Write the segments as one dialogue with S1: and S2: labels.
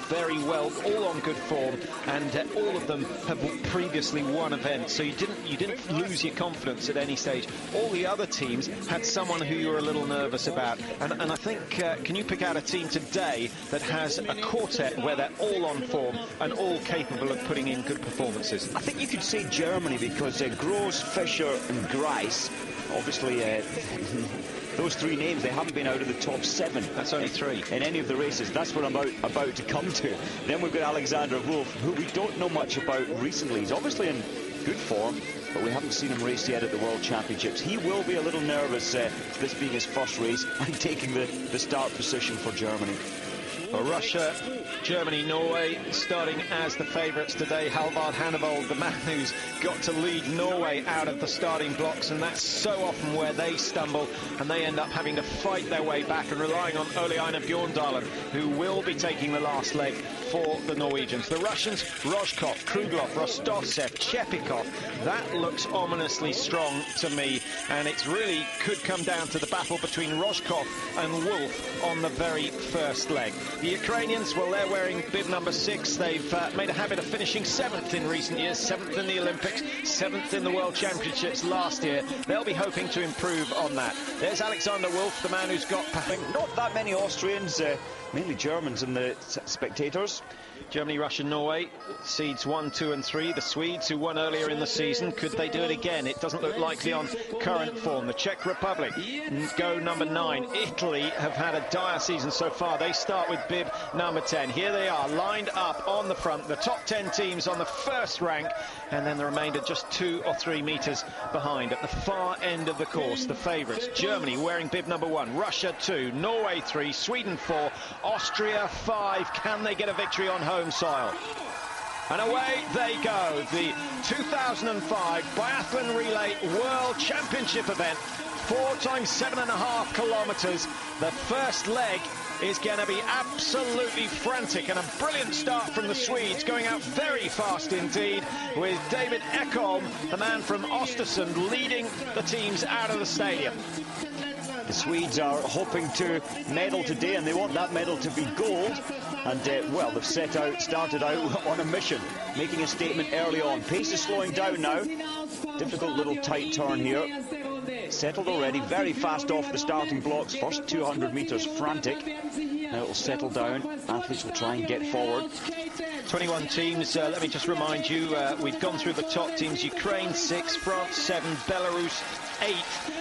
S1: very well, all on good form, and all of them have previously won events, so you didn't lose your confidence at any stage. All the other teams had someone who you were a little nervous about, and I think, can you pick out a team today that has a quartet where they're all on form and all capable of putting in good performances?
S2: I think you could say Germany, because Gross, Fischer and Grice, obviously those three names, they haven't been out of the top 7.
S1: That's only 3
S2: in any of the races. That's what I'm about to come to. Then we've got Alexander Wolf, who we don't know much about recently. He's obviously in good form, but we haven't seen him race yet at the World Championships. He will be a little nervous, this being his first race, and taking the start position for Germany.
S1: For Russia, Germany, Norway starting as the favourites today. Halvard Hannavold, the man who's got to lead Norway out of the starting blocks, and that's so often where they stumble and they end up having to fight their way back and relying on Ole-Einar Bjorndalen, who will be taking the last leg for the Norwegians. The Russians, Rojkov, Kruglov, Rostovcев, Chepikov. That looks ominously strong to me, and it really could come down to the battle between Rojkov and Wolf on the very first leg. The Ukrainians, well, they're wearing bib number 6. They've made a habit of finishing 7th in recent years, 7th in the Olympics, 7th in the World Championships last year. They'll be hoping to improve on that. There's Alexander Wolf, the man who's got...
S2: Not that many Austrians, mainly Germans in the spectators.
S1: Germany, Russia, Norway, seeds 1, 2 and 3. The Swedes, who won earlier in the season, could they do it again? It doesn't look likely on current form. The Czech Republic go number 9. Italy have had a dire season so far. They start with bib number 10. Here they are, lined up on the front. The top 10 teams on the first rank, and then the remainder just 2 or 3 metres behind. At the far end of the course, the favourites, Germany wearing bib number 1, Russia 2, Norway 3, Sweden 4, Austria 5. Can they get a victory on home soil? And away they go. The 2005 Biathlon Relay World Championship event, 4 times 7.5 kilometres. The first leg is going to be absolutely frantic, and a brilliant start from the Swedes, going out very fast indeed, with David Ekholm, the man from Östersund, leading the teams out of the stadium.
S2: The Swedes are hoping to medal today, and they want that medal to be gold. And, well, they've started out on a mission, making a statement early on. Pace is slowing down now. Difficult little tight turn here. Settled already, very fast off the starting blocks. First 200 metres frantic. Now it'll settle down. Athletes will try and get forward.
S1: 21 teams, let me just remind you, we've gone through the top teams. Ukraine 6, France 7, Belarus 8.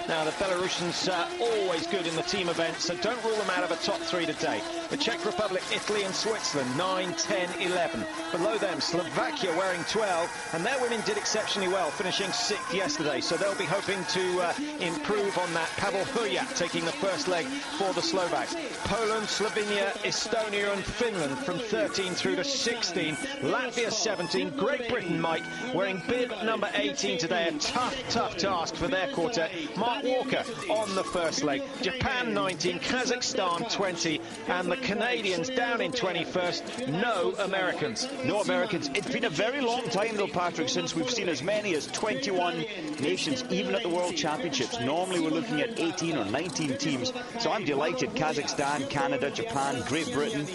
S1: Now the Belarusians always good in the team events, so don't rule them out of a top 3 today. The Czech Republic, Italy and Switzerland 9, 10, 11. Below them, Slovakia wearing 12, and their women did exceptionally well, finishing 6th yesterday, so they'll be hoping to improve on that. Pavel Hujat taking the first leg for the Slovaks. Poland, Slovenia, Estonia and Finland from 13 through to 16. Latvia 17. Great Britain, Mike, wearing bib number 18 today. A tough task for their quartet. Mark Walker on the first leg. Japan 19, Kazakhstan 20, and the Canadians down in 21st. No Americans.
S2: No Americans. It's been a very long time, though, Patrick, since we've seen as many as 21 nations, even at the World Championships. Normally we're looking at 18 or 19 teams, so I'm delighted. Kazakhstan, Canada, Japan, Great Britain,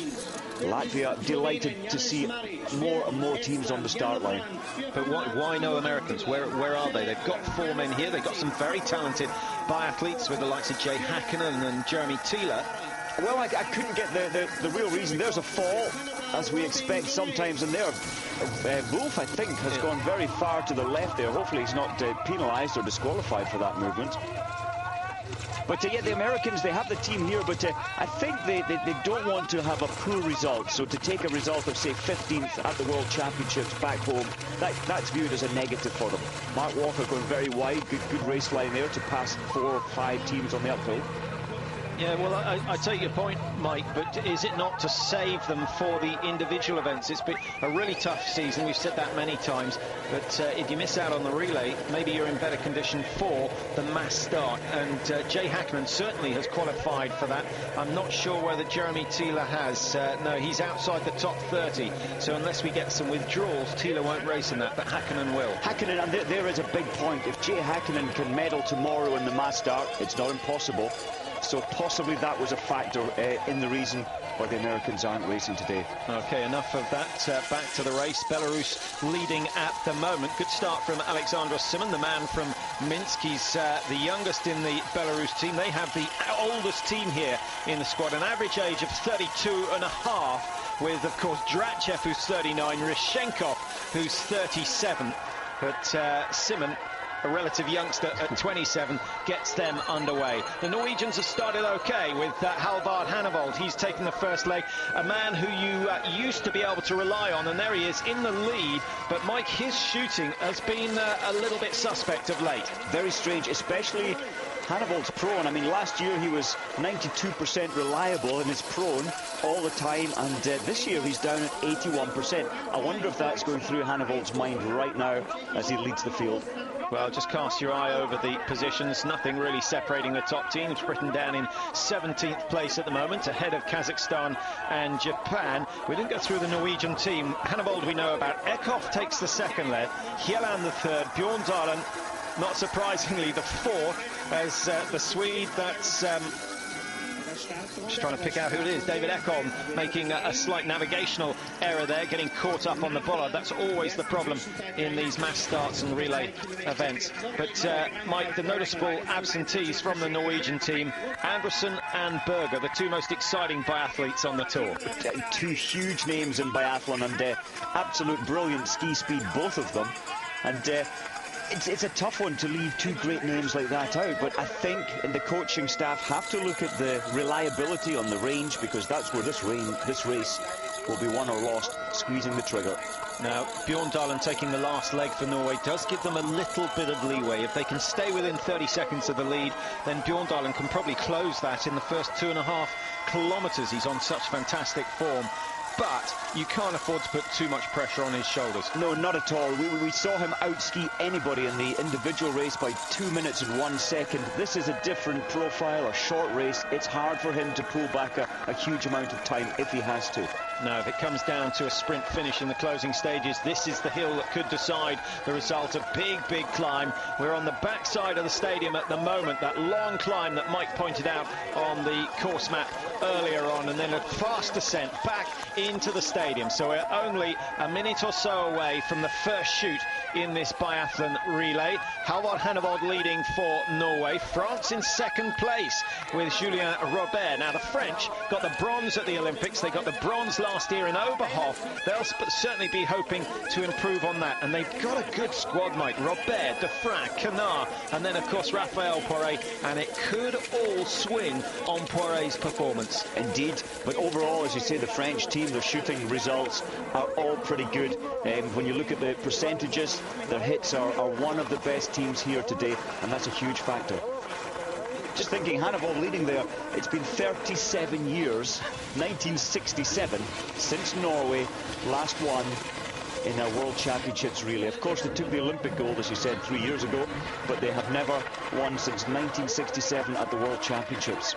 S2: Latvia, delighted to see more and more teams on the start line.
S1: But why no Americans? Where are they? They've got 4 men here. They've got some very talented biathletes with the likes of Jay Häkkinen and Jeremy Thiele.
S2: Well, I couldn't get the real reason. There's a fall, as we expect sometimes, and there Wolf, I think, has gone very far to the left there. Hopefully he's not penalised or disqualified for that movement. But yeah, the Americans, they have the team here, but I think they don't want to have a poor result. So to take a result of, say, 15th at the World Championships back home, that's viewed as a negative for them. Mark Walker going very wide, good race line there to pass 4 or 5 teams on the uphill.
S1: Yeah, well, I take your point, Mike, but is it not to save them for the individual events? It's been a really tough season, we've said that many times, but if you miss out on the relay, maybe you're in better condition for the mass start, and Jay Häkkinen certainly has qualified for that. I'm not sure whether Jeremy Thiele has. No, he's outside the top 30, so unless we get some withdrawals, Thiele won't race in that, but Häkkinen will.
S2: Häkkinen, and there is a big point. If Jay Häkkinen can medal tomorrow in the mass start, it's not impossible. So possibly that was a factor in the reason why the Americans aren't racing today.
S1: Okay, enough of that. Back to the race. Belarus leading at the moment. Good start from Alexander Simmon, the man from Minsk. He's the youngest in the Belarus team. They have the oldest team here in the squad, an average age of 32.5, with, of course, Drachev, who's 39, Rishenkov, who's 37. But Simmon, a relative youngster at 27, gets them underway. The Norwegians have started okay with Halvard Hannavold. He's taken the first leg, a man who you used to be able to rely on, and there he is in the lead. But Mike, his shooting has been a little bit suspect of late.
S2: Very strange, especially Hannavold's prone. I mean, last year he was 92% reliable in his prone all the time, and this year he's down at 81%. I wonder if that's going through Hannavold's mind right now as he leads the field.
S1: Well, just cast your eye over the positions. Nothing really separating the top teams. Britain down in 17th place at the moment, ahead of Kazakhstan and Japan. We didn't go through the Norwegian team. Hannavold we know about. Ekkhöff takes the second leg. Yellan the third. Björndalen, not surprisingly, the fourth, as the Swede, that's... just trying to pick out who it is. David Ekholm making a slight navigational error there, getting caught up on the bollard. That's always the problem in these mass starts and relay events. But, Mike, the noticeable absentees from the Norwegian team, Andersen and Berger, the two most exciting biathletes on the tour.
S2: Two huge names in biathlon, and absolute brilliant ski speed, both of them. And it's a tough one to leave two great names like that out, but I think the coaching staff have to look at the reliability on the range, because that's where this race will be won or lost, squeezing the trigger.
S1: Now, Björndalen taking the last leg for Norway does give them a little bit of leeway. If they can stay within 30 seconds of the lead, then Björndalen can probably close that in the first 2.5 kilometres. He's on such fantastic form. But you can't afford to put too much pressure on his shoulders.
S2: No, not at all. We saw him outski anybody in the individual race by 2 minutes and 1 second. This is a different profile, a short race. It's hard for him to pull back a huge amount of time if he has to.
S1: Now, if it comes down to a sprint finish in the closing stages, this is the hill that could decide the result. A big, big climb. We're on the backside of the stadium at the moment, that long climb that Mike pointed out on the course map earlier on, and then a fast descent back into the stadium. So we're only a minute or so away from the first shoot in this biathlon relay. Halvard Hannavold leading for Norway. France in second place with Julien Robert. Now, the French got the bronze at the Olympics. They got the bronze last year in Oberhof. They'll certainly be hoping to improve on that. And they've got a good squad, Mike. Robert, Defrain, Canard, and then, of course, Raphael Poiret. And it could all swing on Poiret's performance.
S2: Indeed. But overall, as you say, the French team, their shooting results are all pretty good. When you look at the percentages, their hits are one of the best teams here today, and that's a huge factor. Just thinking, Hannavold leading there, it's been 37 years, 1967, since Norway last won in a World Championships relay. Of course, they took the Olympic gold, as you said, 3 years ago, but they have never won since 1967 at the World Championships.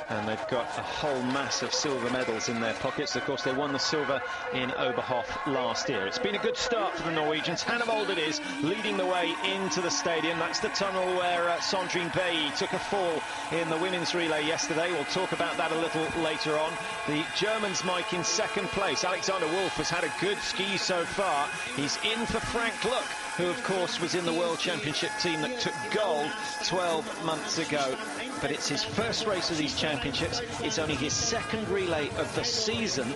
S1: And they've got a whole mass of silver medals in their pockets. Of course, they won the silver in Oberhof last year. It's been a good start for the Norwegians. Hannavold it is, leading the way into the stadium. That's the tunnel where Sandrine Bailly took a fall in the women's relay yesterday. We'll talk about that a little later on. The Germans, Mike, in second place. Alexander Wolf has had a good ski so far. He's in for Frank Luck, who, of course, was in the World Championship team that took gold 12 months ago. But it's his first race of these championships. It's only his second relay of the season.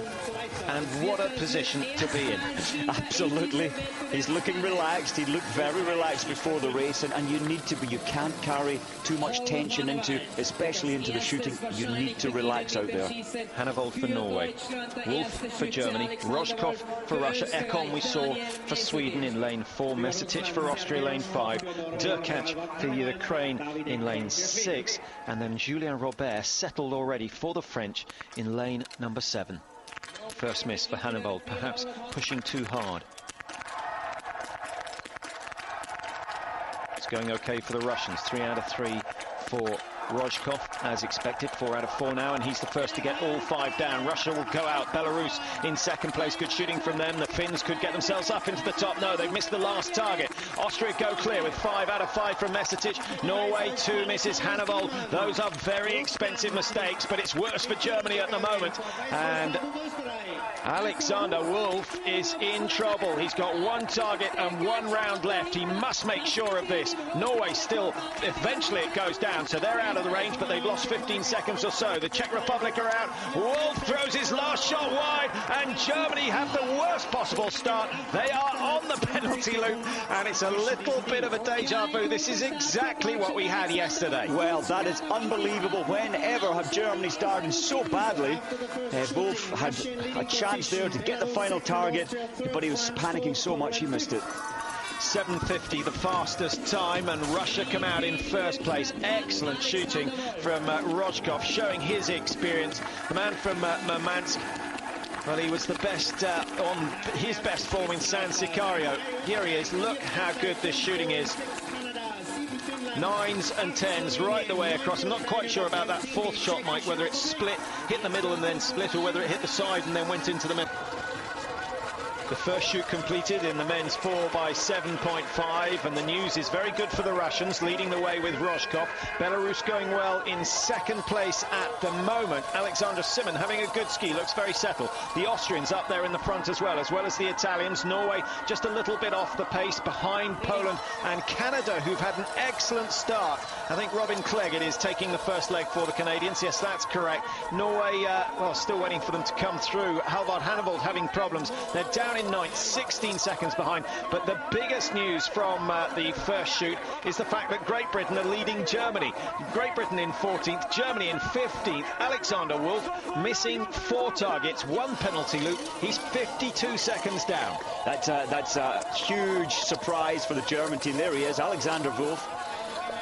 S1: And what a position to be in.
S2: Absolutely. He's looking relaxed. He looked very relaxed before the race. And you need to be. You can't carry too much tension especially into the shooting. You need to relax out there.
S1: Hannavold for Norway. Wolf for Germany. Rojkov for Russia. Ekholm we saw for Sweden in lane 4. Mezotich for Austria, lane 5. Derkach for Ukraine in lane 6. And then Julien Robert settled already for the French in lane number 7. First miss for Hannavold, perhaps pushing too hard. It's going okay for the Russians. 3 out of 3 for Rojkov, as expected, 4 out of 4 now, and he's the first to get all 5 down. Russia will go out. Belarus in second place. Good shooting from them. The Finns could get themselves up into the top. No, they've missed the last target. Austria go clear with 5 out of 5 from Mezotich. Norway 2 misses. Hannibal. Those are very expensive mistakes, but it's worse for Germany at the moment. And Alexander Wolf is in trouble. He's got 1 target and 1 round left. He must make sure of this. Norway still, eventually it goes down, so they're out of the range, but they've lost 15 seconds or so. The Czech Republic are out. Wolf throws his last shot wide, and Germany have the worst possible start. They are on the penalty loop, and it's a little bit of a deja vu. This is exactly what we had yesterday.
S2: Well, that is unbelievable. Whenever have Germany started so badly? Wolf had a chance there to get the final target, but he was panicking so much he missed it.
S1: 7:50, the fastest time, and Russia come out in first place. Excellent shooting from Rojkov, showing his experience. The man from Murmansk, well, he was the best on his best form in San Sicario. Here he is. Look how good this shooting is. 9s and 10s right the way across. I'm not quite sure about that 4th shot, Mike, whether it split, hit the middle and then split, or whether it hit the side and then went into the middle. The first shoot completed in the men's 4 by 7.5, and the news is very good for the Russians, leading the way with Rojkov. Belarus going well in second place at the moment. Alexander Simon having a good ski, looks very settled. The Austrians up there in the front as well as the Italians. Norway just a little bit off the pace behind Poland and Canada, who've had an excellent start. I think Robin Clegg is taking the first leg for the Canadians. Yes, that's correct. Norway, well, still waiting for them to come through. Halvard Hannibal having problems. They're down in 9th, 16 seconds behind. But the biggest news from the first shoot is the fact that Great Britain are leading Germany. Great Britain in 14th, Germany in 15th. Alexander Wolf missing 4 targets, 1 penalty loop. He's 52 seconds down.
S2: That's a huge surprise for the German team. There he is, Alexander Wolf.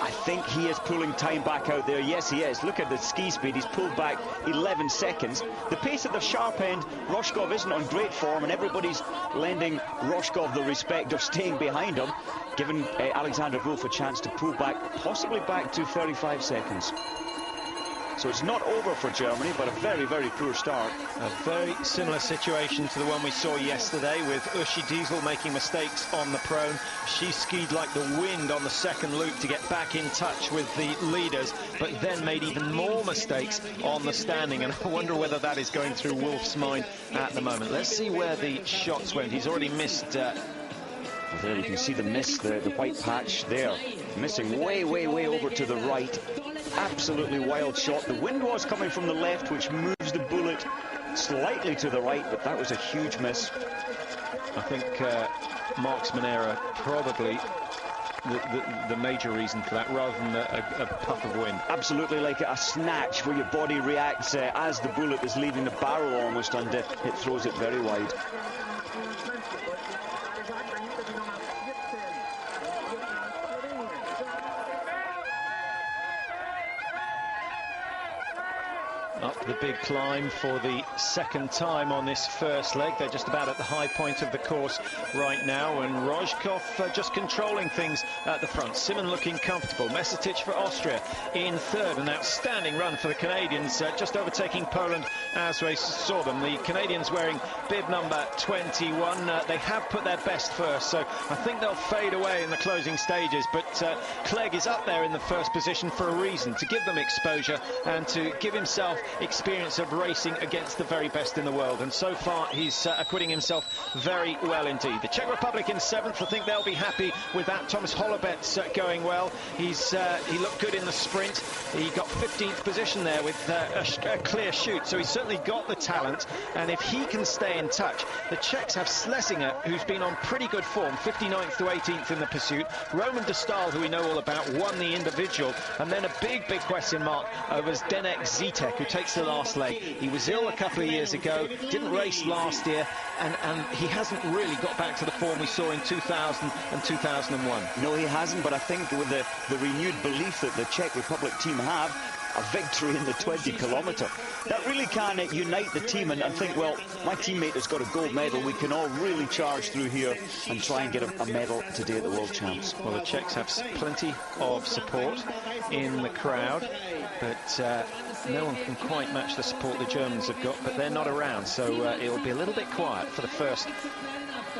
S2: I think he is pulling time back out there. Yes, he is. Look at the ski speed. He's pulled back 11 seconds. The pace at the sharp end, Rojkov isn't on great form, and everybody's lending Rojkov the respect of staying behind him, giving Alexander Wolf a chance to pull back, possibly back to 35 seconds. So it's not over for Germany, but a very, very poor start.
S1: A very similar situation to the one we saw yesterday, with Uschi Diesel making mistakes on the prone. She skied like the wind on the second loop to get back in touch with the leaders, but then made even more mistakes on the standing, and I wonder whether that is going through Wolf's mind at the moment. Let's see where the shots went. He's already missed...
S2: There you can see the miss, the white patch there, missing way, way, way over to the right. Absolutely wild shot. The wind was coming from the left, which moves the bullet slightly to the right, but that was a huge miss.
S1: I think marksman error probably the major reason for that, rather than a puff of wind.
S2: Absolutely, like a snatch where your body reacts as the bullet is leaving the barrel almost, and it throws it very wide.
S1: Up the big climb for the second time on this first leg. They're just about at the high point of the course right now, and Rojkov just controlling things at the front. Simon looking comfortable. Mezotich for Austria in third. An outstanding run for the Canadians, just overtaking Poland as we saw them. The Canadians wearing bib number 21. They have put their best first, so I think they'll fade away in the closing stages, but Clegg is up there in the first position for a reason, to give them exposure and to give himself experience of racing against the very best in the world, and so far he's acquitting himself very well indeed. The Czech Republic in 7th, I think they'll be happy with that. Thomas Holobet's going well. He looked good in the sprint. He got 15th position there with a clear shoot, so he's certainly got the talent, and if he can stay in touch. The Czechs have Schlesinger, who's been on pretty good form, 59th to 18th in the pursuit. Roman de Stael, who we know all about, won the individual, and then a big question mark over Zdenek Zitek, who takes the last leg. He was ill a couple of years ago, didn't race last year, and he hasn't really got back to the form we saw in 2000 and 2001.
S2: No, he hasn't, but I think with the renewed belief that the Czech Republic team have, a victory in the 20 kilometre, that really can unite the team and think, well, my teammate has got a gold medal, we can all really charge through here and try and get a medal today at the World Champs.
S1: Well, the Czechs have plenty of support in the crowd, but no one can quite match the support the Germans have got, but they're not around, so it'll be a little bit quiet for the first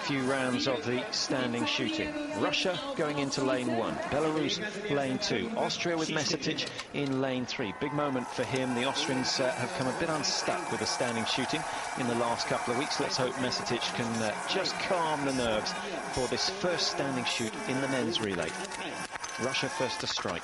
S1: few rounds of the standing shooting. Russia going into lane 1, Belarus lane 2, Austria with Mezotich in lane 3. Big moment for him. The Austrians have come a bit unstuck with the standing shooting in the last couple of weeks. Let's hope Mezotich can just calm the nerves for this first standing shoot in the men's relay. Russia first to strike.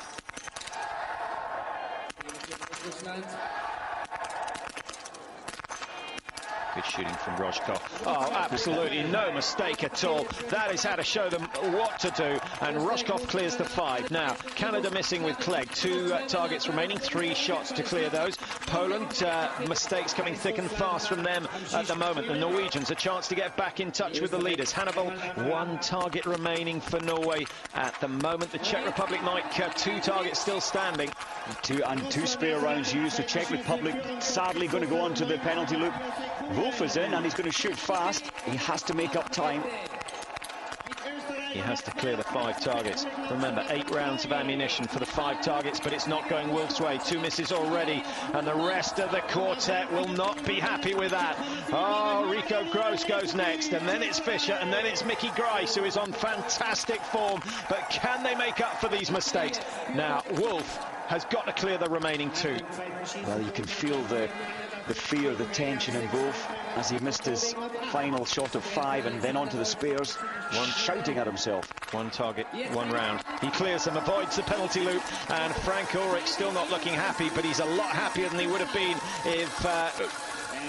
S1: Good shooting from Rojkov. Oh, absolutely no mistake at all. That is how to show them what to do. And Rojkov clears the 5. Now, Canada missing with Clegg. 2 targets remaining, 3 shots to clear those. Poland, mistakes coming thick and fast from them at the moment. The Norwegians, a chance to get back in touch with the leaders. Hannibal, 1 target remaining for Norway at the moment. The Czech Republic, Mike, 2 targets still standing.
S2: 2 spare rounds used. The Czech Republic sadly going to go on to the penalty loop. Wolf is in and he's going to shoot fast. He has to make up time.
S1: He has to clear the 5 targets. Remember, 8 rounds of ammunition for the 5 targets, but it's not going Wolf's way. 2 misses already, and the rest of the quartet will not be happy with that. Oh, Rico Gross goes next, and then it's Fischer, and then it's Mickey Grice, who is on fantastic form. But can they make up for these mistakes? Now, Wolf has got to clear the remaining 2.
S2: Well, you can feel the fear, the tension in both as he missed his final shot of 5 and then onto the spares, shouting at himself.
S1: 1 target, 1 round. He clears them, avoids the penalty loop, and Frank Ulrich still not looking happy, but he's a lot happier than he would have been if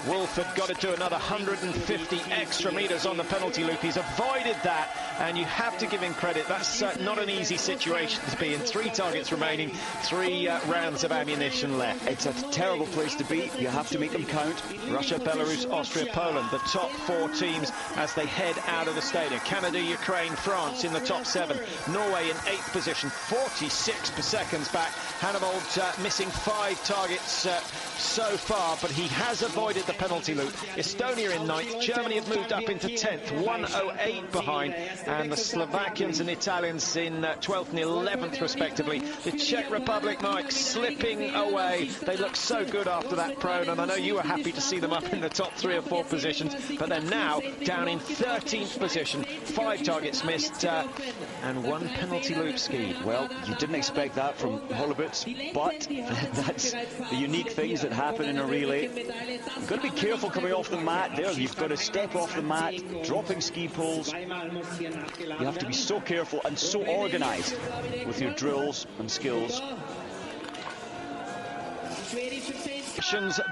S1: Wolf had got to do another 150 extra meters on the penalty loop. He's avoided that, and you have to give him credit. That's not an easy situation to be in. 3 targets remaining, 3 rounds of ammunition left.
S2: It's a terrible place to be. You have to make them count.
S1: Russia, Belarus, Austria, Poland, the top 4 teams as they head out of the stadium. Canada, Ukraine, France in the top 7. Norway in 8th position, 46 seconds back. Hannibal missing 5 targets so far, but he has avoided the penalty loop. Estonia in 9th, Germany have moved up into 10th, 108 behind, and the Slovakians and Italians in 12th and 11th respectively. The Czech Republic, Mike, slipping away. They look so good after that prone, and I know you were happy to see them up in the top 3 or 4 positions, but they're now down in 13th position. 5 targets missed and 1 penalty loop skied.
S2: Well, you didn't expect that from Holubitz, but that's the unique things that happen in a relay. You've got to be careful coming off the mat there. You've got to step off the mat, dropping ski poles. You have to be so careful and so organised with your drills and skills.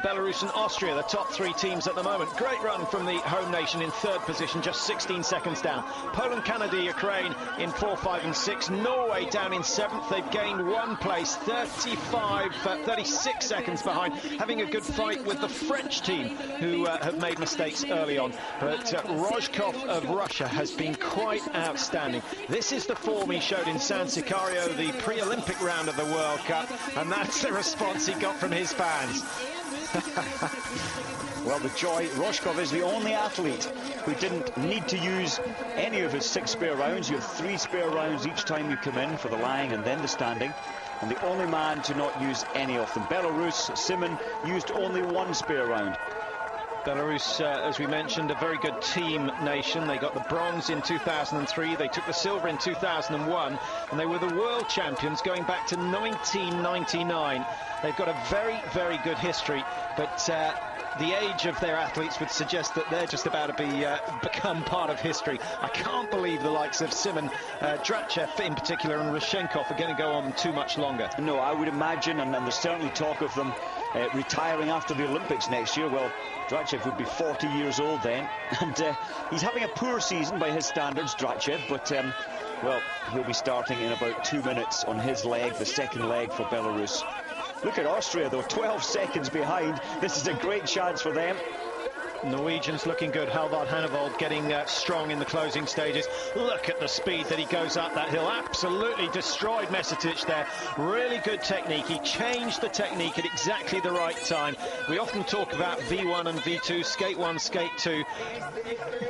S1: Belarus and Austria, the top 3 teams at the moment. Great run from the home nation in 3rd position, just 16 seconds down. Poland, Canada, Ukraine in 4, 5 and 6. Norway down in 7th. They've gained 1 place, 36 seconds behind, having a good fight with the French team who have made mistakes early on. But Rojkov of Russia has been quite outstanding. This is the form he showed in San Sicario, the pre-Olympic round of the World Cup, and that's the response he got from his fans.
S2: Well, the joy, Rojkov is the only athlete who didn't need to use any of his 6 spare rounds. You have 3 spare rounds each time you come in for the lying and then the standing, and the only man to not use any of them. Belarus, Simon, used only 1 spare round.
S1: Belarus, as we mentioned, a very good team nation. They got the bronze in 2003, they took the silver in 2001, and they were the world champions going back to 1999. They've got a very, very good history, but the age of their athletes would suggest that they're just about to become part of history. I can't believe the likes of Simon, Drachev in particular, and Roshenkov are going to go on too much longer.
S2: No, I would imagine, and there's certainly talk of them retiring after the Olympics next year. Well, Drachev would be 40 years old then, and he's having a poor season by his standards, Drachev, but well, he'll be starting in about 2 minutes on his leg, the second leg for Belarus. Look at Austria though, 12 seconds behind. This is a great chance for them.
S1: Norwegians looking good. Halvard Hannavold getting strong in the closing stages. Look at the speed that he goes up that hill. Absolutely destroyed Mezotich there. Really good technique. He changed the technique at exactly the right time. We often talk about V1 and V2, skate 1, skate 2.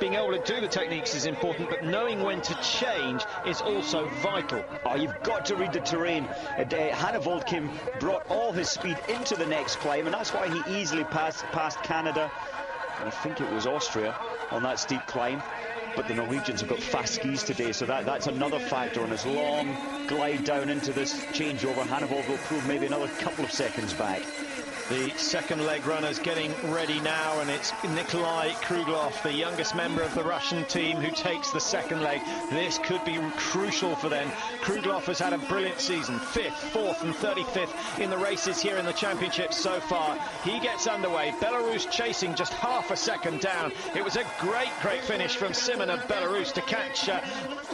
S1: Being able to do the techniques is important, but knowing when to change is also vital.
S2: Oh, you've got to read the terrain. Hannavold brought all his speed into the next climb, and that's why he easily passed Canada, and I think it was Austria, on that steep climb. But the Norwegians have got fast skis today, so that's another factor on his long glide down into this changeover. Hannavold will prove maybe another couple of seconds back.
S1: The second leg runners getting ready now, and it's Nikolai Kruglov, the youngest member of the Russian team, who takes the second leg. This could be crucial for them. Kruglov has had a brilliant season, 5th, 4th and 35th in the races here in the championship so far. He gets underway. Belarus chasing just half a second down. It was a great finish from Simon of Belarus to catch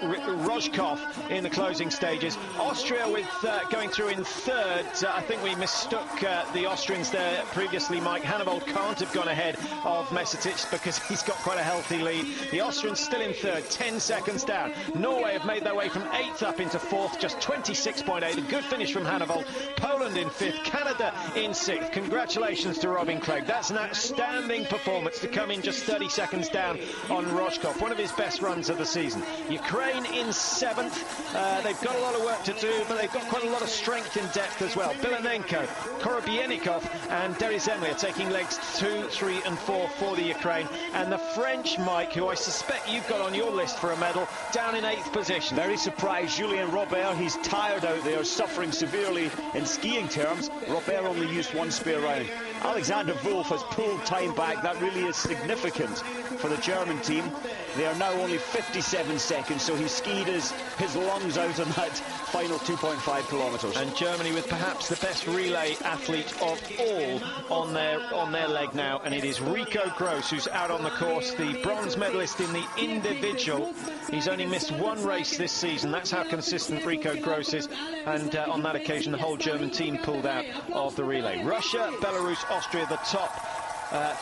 S1: Rojkov in the closing stages. Austria with going through in third. I think we mistook the Austrians there previously, Mike. Hannavold can't have gone ahead of Mezotich because he's got quite a healthy lead. The Austrians still in third, 10 seconds down. Norway have made their way from 8th up into 4th, just 26.8. A good finish from Hannavold. Poland in 5th, Canada in 6th. Congratulations to Robin Clegg. That's an outstanding performance to come in just 30 seconds down on Rojkov. One of his best runs of the season. Ukraine in 7th. They've got a lot of work to do, but they've got quite a lot of strength in depth as well. Bilanenko, Korobienikov and Derizemli are taking legs 2, 3 and 4 for the Ukraine. And the French, Mike, who I suspect you've got on your list for a medal, down in 8th position.
S2: Very surprised, Julien Robert. He's tired out there, suffering severely in skiing terms. Robert only used 1 spare round. Alexander Wolf has pulled time back. That really is significant for the German team. They are now only 57 seconds, so he skied his lungs out on that final 2.5 kilometres.
S1: And Germany with perhaps the best relay athlete of all on their leg now, and it is Rico Gross who's out on the course, the bronze medalist in the individual. He's only missed 1 race this season. That's how consistent Rico Gross is, and on that occasion the whole German team pulled out of the relay. Russia, Belarus, Austria, the top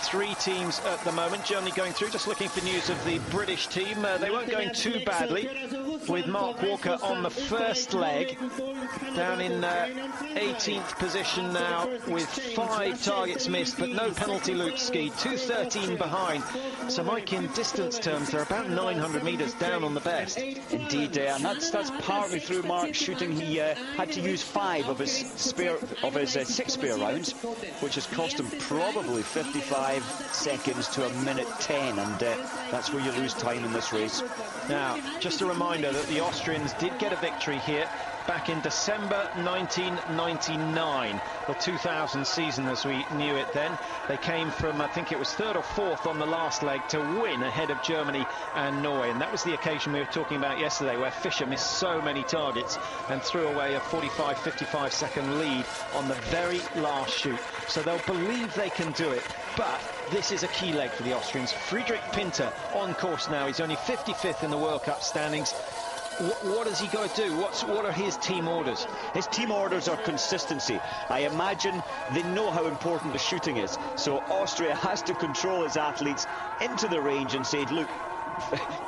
S1: 3 teams at the moment. Germany going through, just looking for news of the British team. They weren't going too badly, with Mark Walker on the first leg, down in 18th position now with 5 targets missed, but no penalty loops skied, 2:13 behind. So Mike, in distance terms, they're about 900 metres down on the best.
S2: Indeed, and that's partly through Mark's shooting. He had to use 5 of his 6 spare rounds, which has cost him probably 55 seconds to 1:10, and that's where you lose time in this race.
S1: Now, just a reminder that the Austrians did get a victory here back in December 1999, the 2000 season as we knew it then. They came from, I think it was 3rd or 4th on the last leg to win ahead of Germany and Norway, and that was the occasion we were talking about yesterday where Fischer missed so many targets and threw away a 45-55 second lead on the very last shoot. So they'll believe they can do it, but this is a key leg for the Austrians. Friedrich Pinther on course now. He's only 55th in the World Cup standings. What has he got to do? What are his team orders?
S2: His team orders are consistency. I imagine they know how important the shooting is. So Austria has to control its athletes into the range and say, look,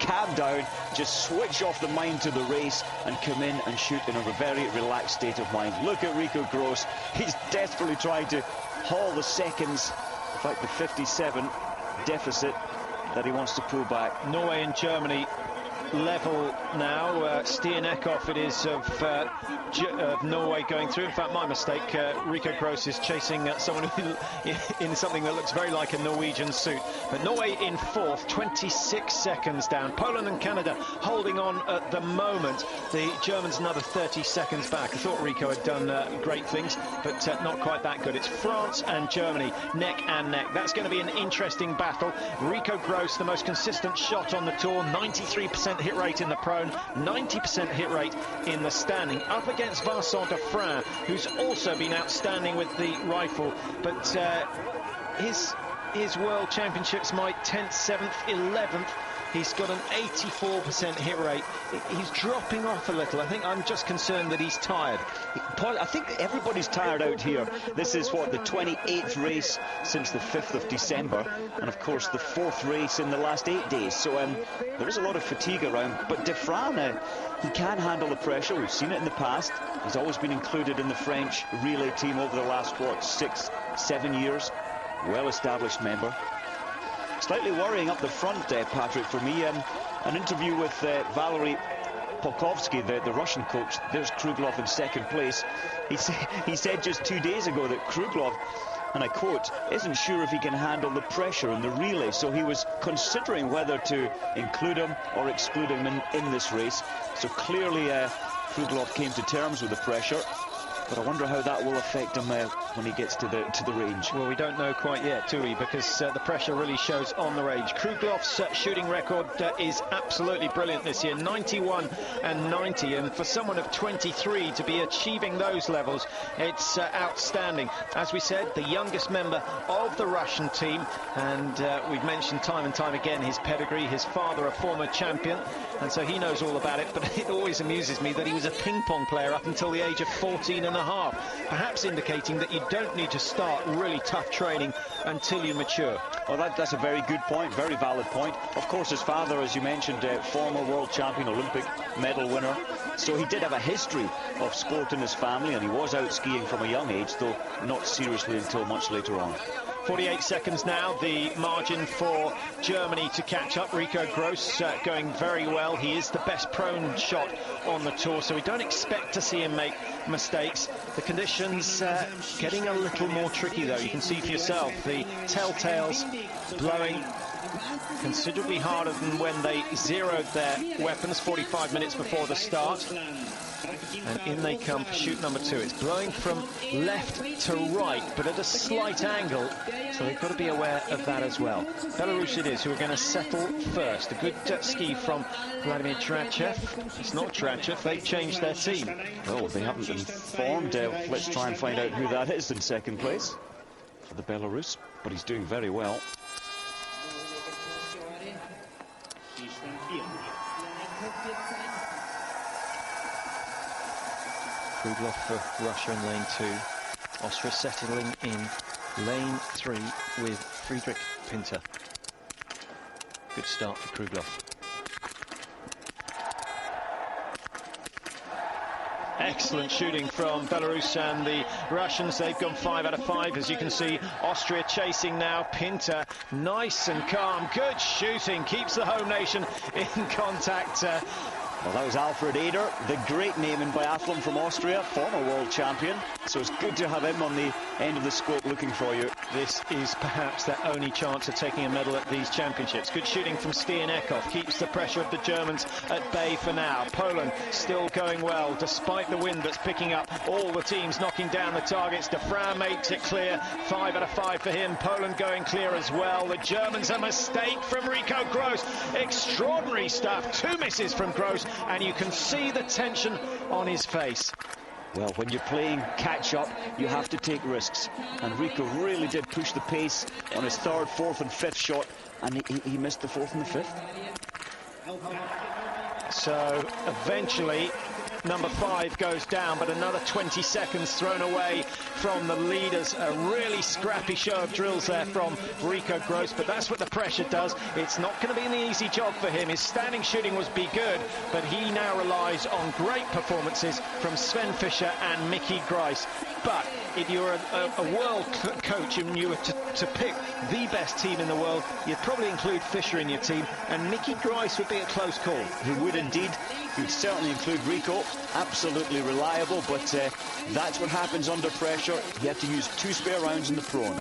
S2: calm down, just switch off the mind to the race and come in and shoot in a very relaxed state of mind. Look at Rico Gross. He's desperately trying to haul the seconds, in fact the 57 deficit that he wants to pull back.
S1: Norway and Germany level now. Stian Ekhoff it is of Norway going through. In fact, my mistake. Rico Gross is chasing someone who, in something that looks very like a Norwegian suit. But Norway in 4th, 26 seconds down. Poland and Canada holding on at the moment. The Germans another 30 seconds back. I thought Rico had done great things, but not quite that good. It's France and Germany neck and neck. That's going to be an interesting battle. Rico Gross, the most consistent shot on the tour, 93% hit rate in the prone, 90% hit rate in the standing, up against Vincent Defrain, who's also been outstanding with the rifle, but his World Championships, Mike, 10th, 7th, 11th, He's got an 84% hit rate. He's dropping off a little. I think I'm just concerned that he's tired.
S2: Paul, I think everybody's tired out here. This is, what, the 28th race since the 5th of December. And, of course, the 4th race in the last 8 days. So there is a lot of fatigue around. But De Vrij, he can handle the pressure. We've seen it in the past. He's always been included in the French relay team over the last, what, 6, 7 years. Well-established member. Slightly worrying up the front, Patrick, for me. An interview with Valery Polkovsky, the Russian coach. There's Kruglov in second place. He said just 2 days ago that Kruglov, and I quote, isn't sure if he can handle the pressure in the relay, so he was considering whether to include him or exclude him in this race. So clearly Kruglov came to terms with the pressure. But I wonder how that will affect him when he gets to the range.
S1: Well, we don't know quite yet, do we? Because the pressure really shows on the range. Kruglov's shooting record is absolutely brilliant this year, 91 and 90. And for someone of 23 to be achieving those levels, it's outstanding. As we said, the youngest member of the Russian team. And we've mentioned time and time again his pedigree, his father a former champion. And so he knows all about it. But it always amuses me that he was a ping-pong player up until the age of 14 and a half, perhaps indicating that you don't need to start really tough training until you mature.
S2: Well, that's a very good point, very valid point. Of course, his father, as you mentioned, former world champion, Olympic medal winner. So he did have a history of sport in his family, and he was out skiing from a young age, though not seriously until much later on.
S1: 48 seconds now, the margin for Germany to catch up. Rico Gross going very well. He is the best prone shot on the tour, so we don't expect to see him make mistakes. The conditions getting a little more tricky, though. You can see for yourself the telltales blowing considerably harder than when they zeroed their weapons 45 minutes before the start. And in they come for chute number 2. It's blowing from left to right, but at a slight angle, so they've got to be aware of that as well. Belarus it is who are going to settle first. A good ski from Vladimir Trachev. It's not Trachev, they've changed their team.
S2: Oh, they haven't been informed. Let's try and find out who that is in second place for the Belarus, but he's doing very well.
S1: Kruglov for Russia in lane 2. Austria settling in lane 3 with Friedrich Pinther. Good start for Kruglov. Excellent shooting from Belarus and the Russians. They've gone 5 out of 5, as you can see. Austria chasing now. Pinther, nice and calm. Good shooting. Keeps the home nation in contact.
S2: Well, that was Alfred Eder, the great name in biathlon from Austria, former world champion. So it's good to have him on the end of the scope looking for you.
S1: This is perhaps their only chance of taking a medal at these championships. Good shooting from Stиan Ekhoff, keeps the pressure of the Germans at bay for now. Poland still going well, despite the wind that's picking up. All the teams knocking down the targets. De Vrij makes it clear, 5 out of 5 for him. Poland going clear as well. The Germans, a mistake from Rico Gross. Extraordinary stuff, 2 misses from Gross, and you can see the tension on his face.
S2: Well, when you're playing catch-up, you have to take risks. And Rico really did push the pace on his 3rd, 4th and 5th shot, and he missed the 4th and the 5th.
S1: So eventually number 5 goes down, but another 20 seconds thrown away from the leaders. A really scrappy show of drills there from Rico Gross, but that's what the pressure does. It's not going to be an easy job for him. His standing shooting was be good, but he now relies on great performances from Sven Fischer and Mickey Grice. But if you're a world coach and you were to pick the best team in the world, you'd probably include Fischer in your team, and Mickey Grice would be a close call.
S2: He would indeed. He would certainly include Rico. Absolutely reliable, but that's what happens under pressure. You have to use 2 spare rounds in the prone.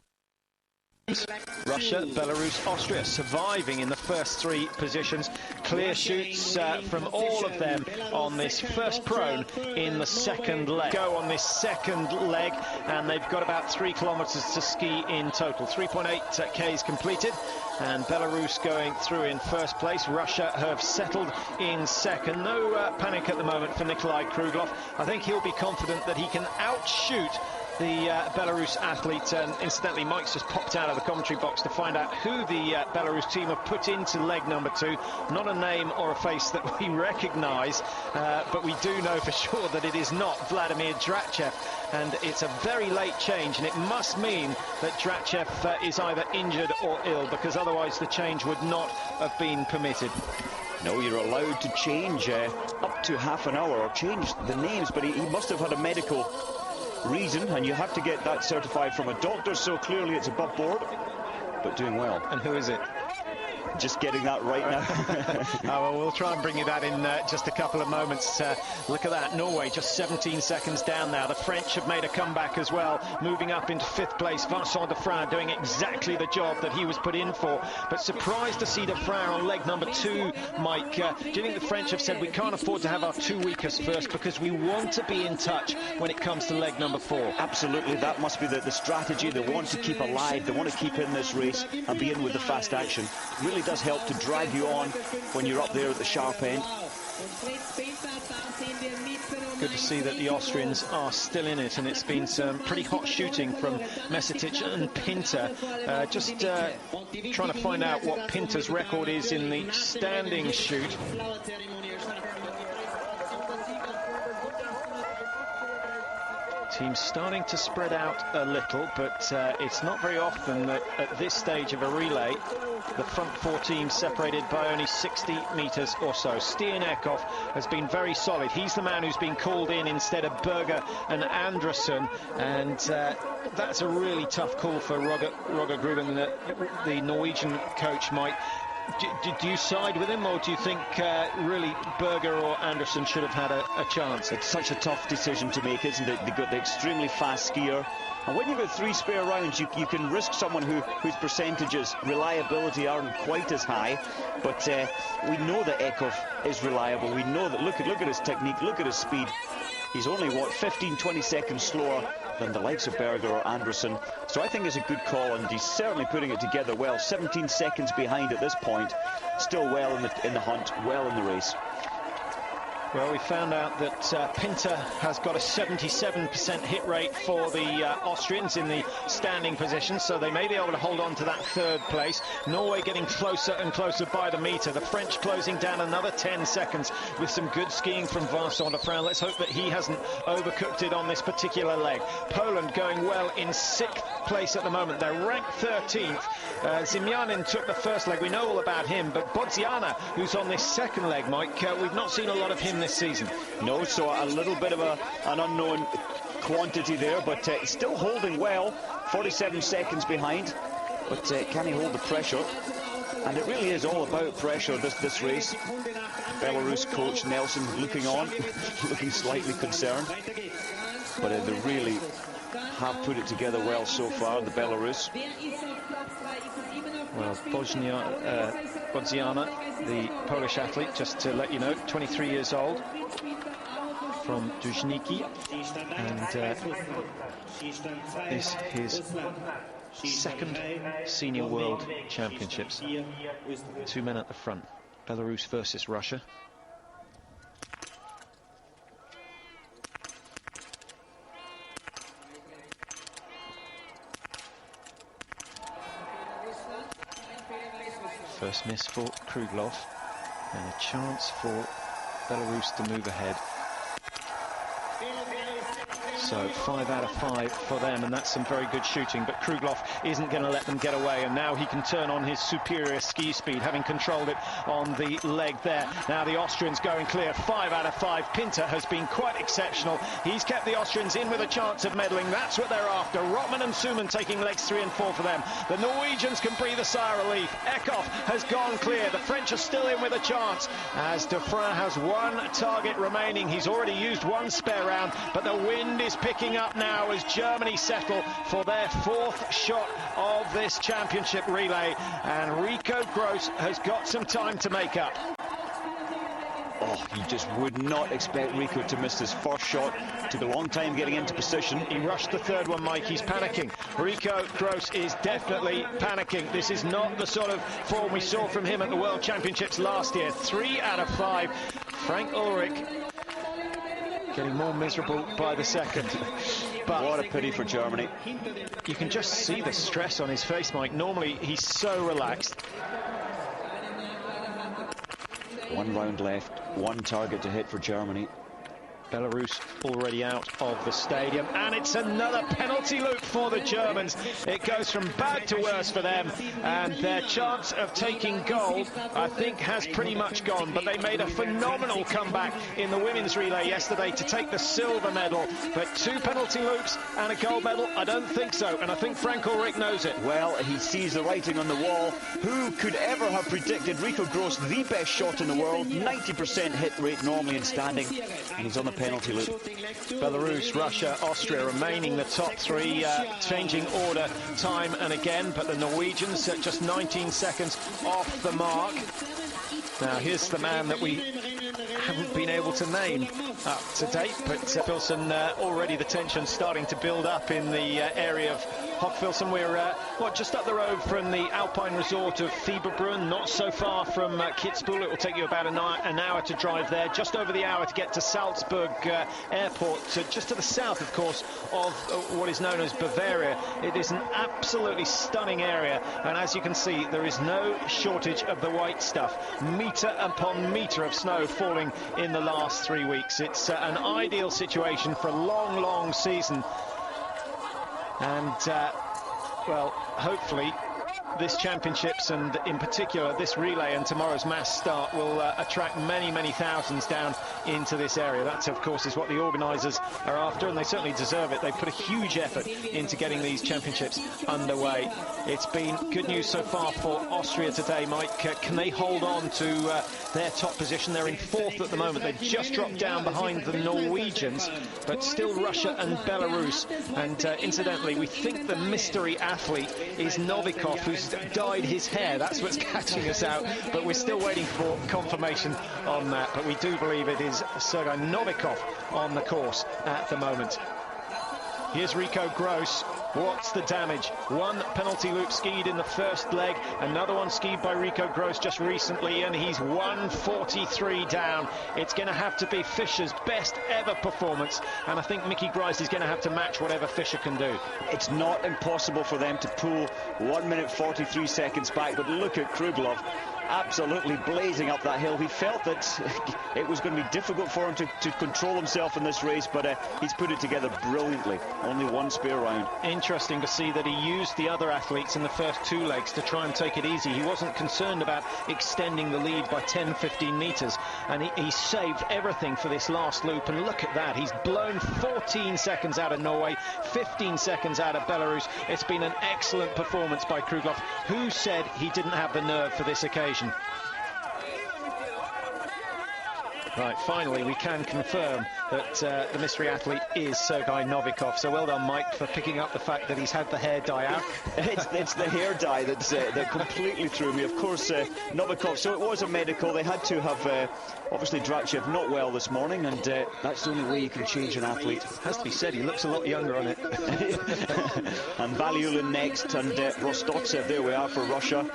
S1: Russia, Belarus, Austria surviving in the first 3 positions. Clear shoots from all of them on this first prone in the 2nd leg. Go on this 2nd leg, and they've got about 3 kilometers to ski in total. 3.8 Ks completed, and Belarus going through in first place. Russia have settled in 2nd. No panic at the moment for Nikolai Kruglov. I think he'll be confident that he can outshoot the Belarus athlete. And incidentally, Mike's just popped out of the commentary box to find out who the Belarus team have put into leg number 2. Not a name or a face that we recognise, but we do know for sure that it is not Vladimir Drachev. And it's a very late change, and it must mean that Drachev is either injured or ill, because otherwise the change would not have been permitted.
S2: No, you're allowed to change up to half an hour, or change the names, but he must have had a medical reason, and you have to get that certified from a doctor, so clearly it's above board, but doing well.
S1: And who is it?
S2: Just getting that right now.
S1: Oh, well, we'll try and bring you that in just a couple of moments. Look at that, Norway just 17 seconds down now. The French have made a comeback as well, moving up into 5th place. Vincent Defrain doing exactly the job that he was put in for, but surprised to see Defrain on leg number 2, Mike. Do you think the French have said we can't afford to have our 2 weakest first because we want to be in touch when it comes to leg number 4?
S2: Absolutely, that must be the strategy. They want to keep alive, they want to keep in this race and be in with the fast action. It really does help to drag you on when you're up there at the sharp end.
S1: Good to see that the Austrians are still in it, and it's been some pretty hot shooting from Mezotich and Pinther. Just trying to find out what Pinter's record is in the standing shoot. Team's starting to spread out a little, but it's not very often that at this stage of a relay the front 4 teams separated by only 60 metres or so. Stиan Ekhoff has been very solid. He's the man who's been called in instead of Berger and Anderson, and that's a really tough call for Roger Gruben, the Norwegian coach, Mike. Do you side with him, or do you think really Berger or Anderson should have had a chance?
S2: It's such a tough decision to make, isn't it? They've got the extremely fast skier, and when you've got 3 spare rounds, you can risk someone whose percentages, reliability aren't quite as high. But we know that Ekhoff is reliable. We know that. Look at his technique, look at his speed. He's only, what, 15-20 seconds slower than the likes of Berger or Anderson. So I think it's a good call, and he's certainly putting it together well. 17 seconds behind at this point, still well in the hunt, well in the race.
S1: Well, we found out that Pinther has got a 77% hit rate for the Austrians in the standing position, so they may be able to hold on to that 3rd place. Norway getting closer and closer by the metre. The French closing down another 10 seconds with some good skiing from Vincent Defrain. Let's hope that he hasn't overcooked it on this particular leg. Poland going well in 6th place at the moment. They're ranked 13th. Zimyanin took the 1st leg. We know all about him, but Bodziana, who's on this 2nd leg, Mike, we've not seen a lot of him this season.
S2: No, so a little bit of an unknown quantity there, but still holding well. 47 seconds behind, but can he hold the pressure? And it really is all about pressure, this race. Belarus coach Nelson looking on, looking slightly concerned, but they really have put it together well so far, the Belarus.
S1: Well, Bodziana, the Polish athlete, just to let you know, 23 years old, from Duzhniki, and this is his 2nd Senior World Championships. 2 men at the front, Belarus versus Russia. First miss for Kruglov, and a chance for Belarus to move ahead. So 5 out of 5 for them, and that's some very good shooting, but Kruglov isn't going to let them get away, and now he can turn on his superior ski speed, having controlled it on the leg there. Now the Austrians going clear, 5 out of 5. Pinther has been quite exceptional. He's kept the Austrians in with a chance of medaling. That's what they're after. Rotman and Suman taking legs 3 and 4 for them. The Norwegians can breathe a sigh of relief. Ekhoff has gone clear. The French are still in with a chance, as Defrain has 1 target remaining. He's already used 1 spare round, but the wind is picking up now as Germany settle for their 4th shot of this championship relay, and Rico Gross has got some time to make up.
S2: Oh, you just would not expect Rico to miss his first shot. Took a long time getting into position.
S1: He rushed the 3rd one, Mike. He's panicking. Rico Gross is definitely panicking. This is not the sort of form we saw from him at the World Championships last year. 3 out of 5. Frank Ulrich getting more miserable by the second. But
S2: what a pity for Germany.
S1: You can just see the stress on his face, Mike. Normally, he's so relaxed.
S2: 1 round left, 1 target to hit for Germany.
S1: Belarus already out of the stadium, and it's another penalty loop for the Germans. It goes from bad to worse for them, and their chance of taking gold, I think, has pretty much gone. But they made a phenomenal comeback in the women's relay yesterday to take the silver medal. But 2 penalty loops and a gold medal, I don't think so, and I think Frank Ulrich knows it.
S2: Well, he sees the writing on the wall. Who could ever have predicted Rico Gross, the best shot in the world, 90% hit rate normally in standing, and he's on the penalty loop.
S1: Belarus, Russia, Austria remaining the top 3, changing order time and again, but the Norwegians at just 19 seconds off the mark. Now here's the man that we haven't been able to name up to date, but Hofhilzen, already the tension starting to build up in the area of Hofhilzen. We're just up the road from the Alpine resort of Fieberbrunn, not so far from Kitzbühel. It will take you about an hour to drive there, just over the hour to get to Salzburg airport, just to the south, of course, of what is known as Bavaria. It is an absolutely stunning area, and as you can see, there is no shortage of the white stuff. Metre upon metre of snow falling in the last 3 weeks. It's an ideal situation for a long, long season. And, well, hopefully this championships, and in particular this relay and tomorrow's mass start, will attract many, many thousands down into this area. That, of course, is what the organisers are after, and they certainly deserve it. They put a huge effort into getting these championships underway. It's been good news so far for Austria today, Mike. Can they hold on to their top position? They're in 4th at the moment. They've just dropped down behind the Norwegians, but still Russia and Belarus. And incidentally, we think the mystery athlete is Novikov, who's dyed his hair. That's what's catching us out, but we're still waiting for confirmation on that. But we do believe it is Sergei Novikov on the course at the moment. Here's Rico Gross. What's the damage? 1 penalty loop skied in the first leg, another one skied by Rico Gross just recently, and he's 143 down. It's going to have to be Fischer's best ever performance, and I think Mickey Grice is going to have to match whatever Fischer can do.
S2: It's not impossible for them to pull 1 minute 43 seconds back, but look at Kruglov. Absolutely blazing up that hill. He felt that it was going to be difficult for him to control himself in this race, but he's put it together brilliantly. Only 1 spare round.
S1: Interesting to see that he used the other athletes in the first 2 legs to try and take it easy. He wasn't concerned about extending the lead by 10-15 metres, and he saved everything for this last loop. And look at that, he's blown 14 seconds out of Norway, 15 seconds out of Belarus. It's been an excellent performance by Kruglov. Who said he didn't have the nerve for this occasion? Right, finally we can confirm that the mystery athlete is Sergei Novikov. So well done, Mike, for picking up the fact that he's had the hair dye out.
S2: It's the hair dye that completely threw me. Of course, Novikov, so it was a medical. They had to have, obviously, Drachev not well this morning, and that's the only way you can change an athlete.
S1: Has to be said, he looks a lot younger on it.
S2: And Valiulin next, and Rostovtsev, there we are for Russia.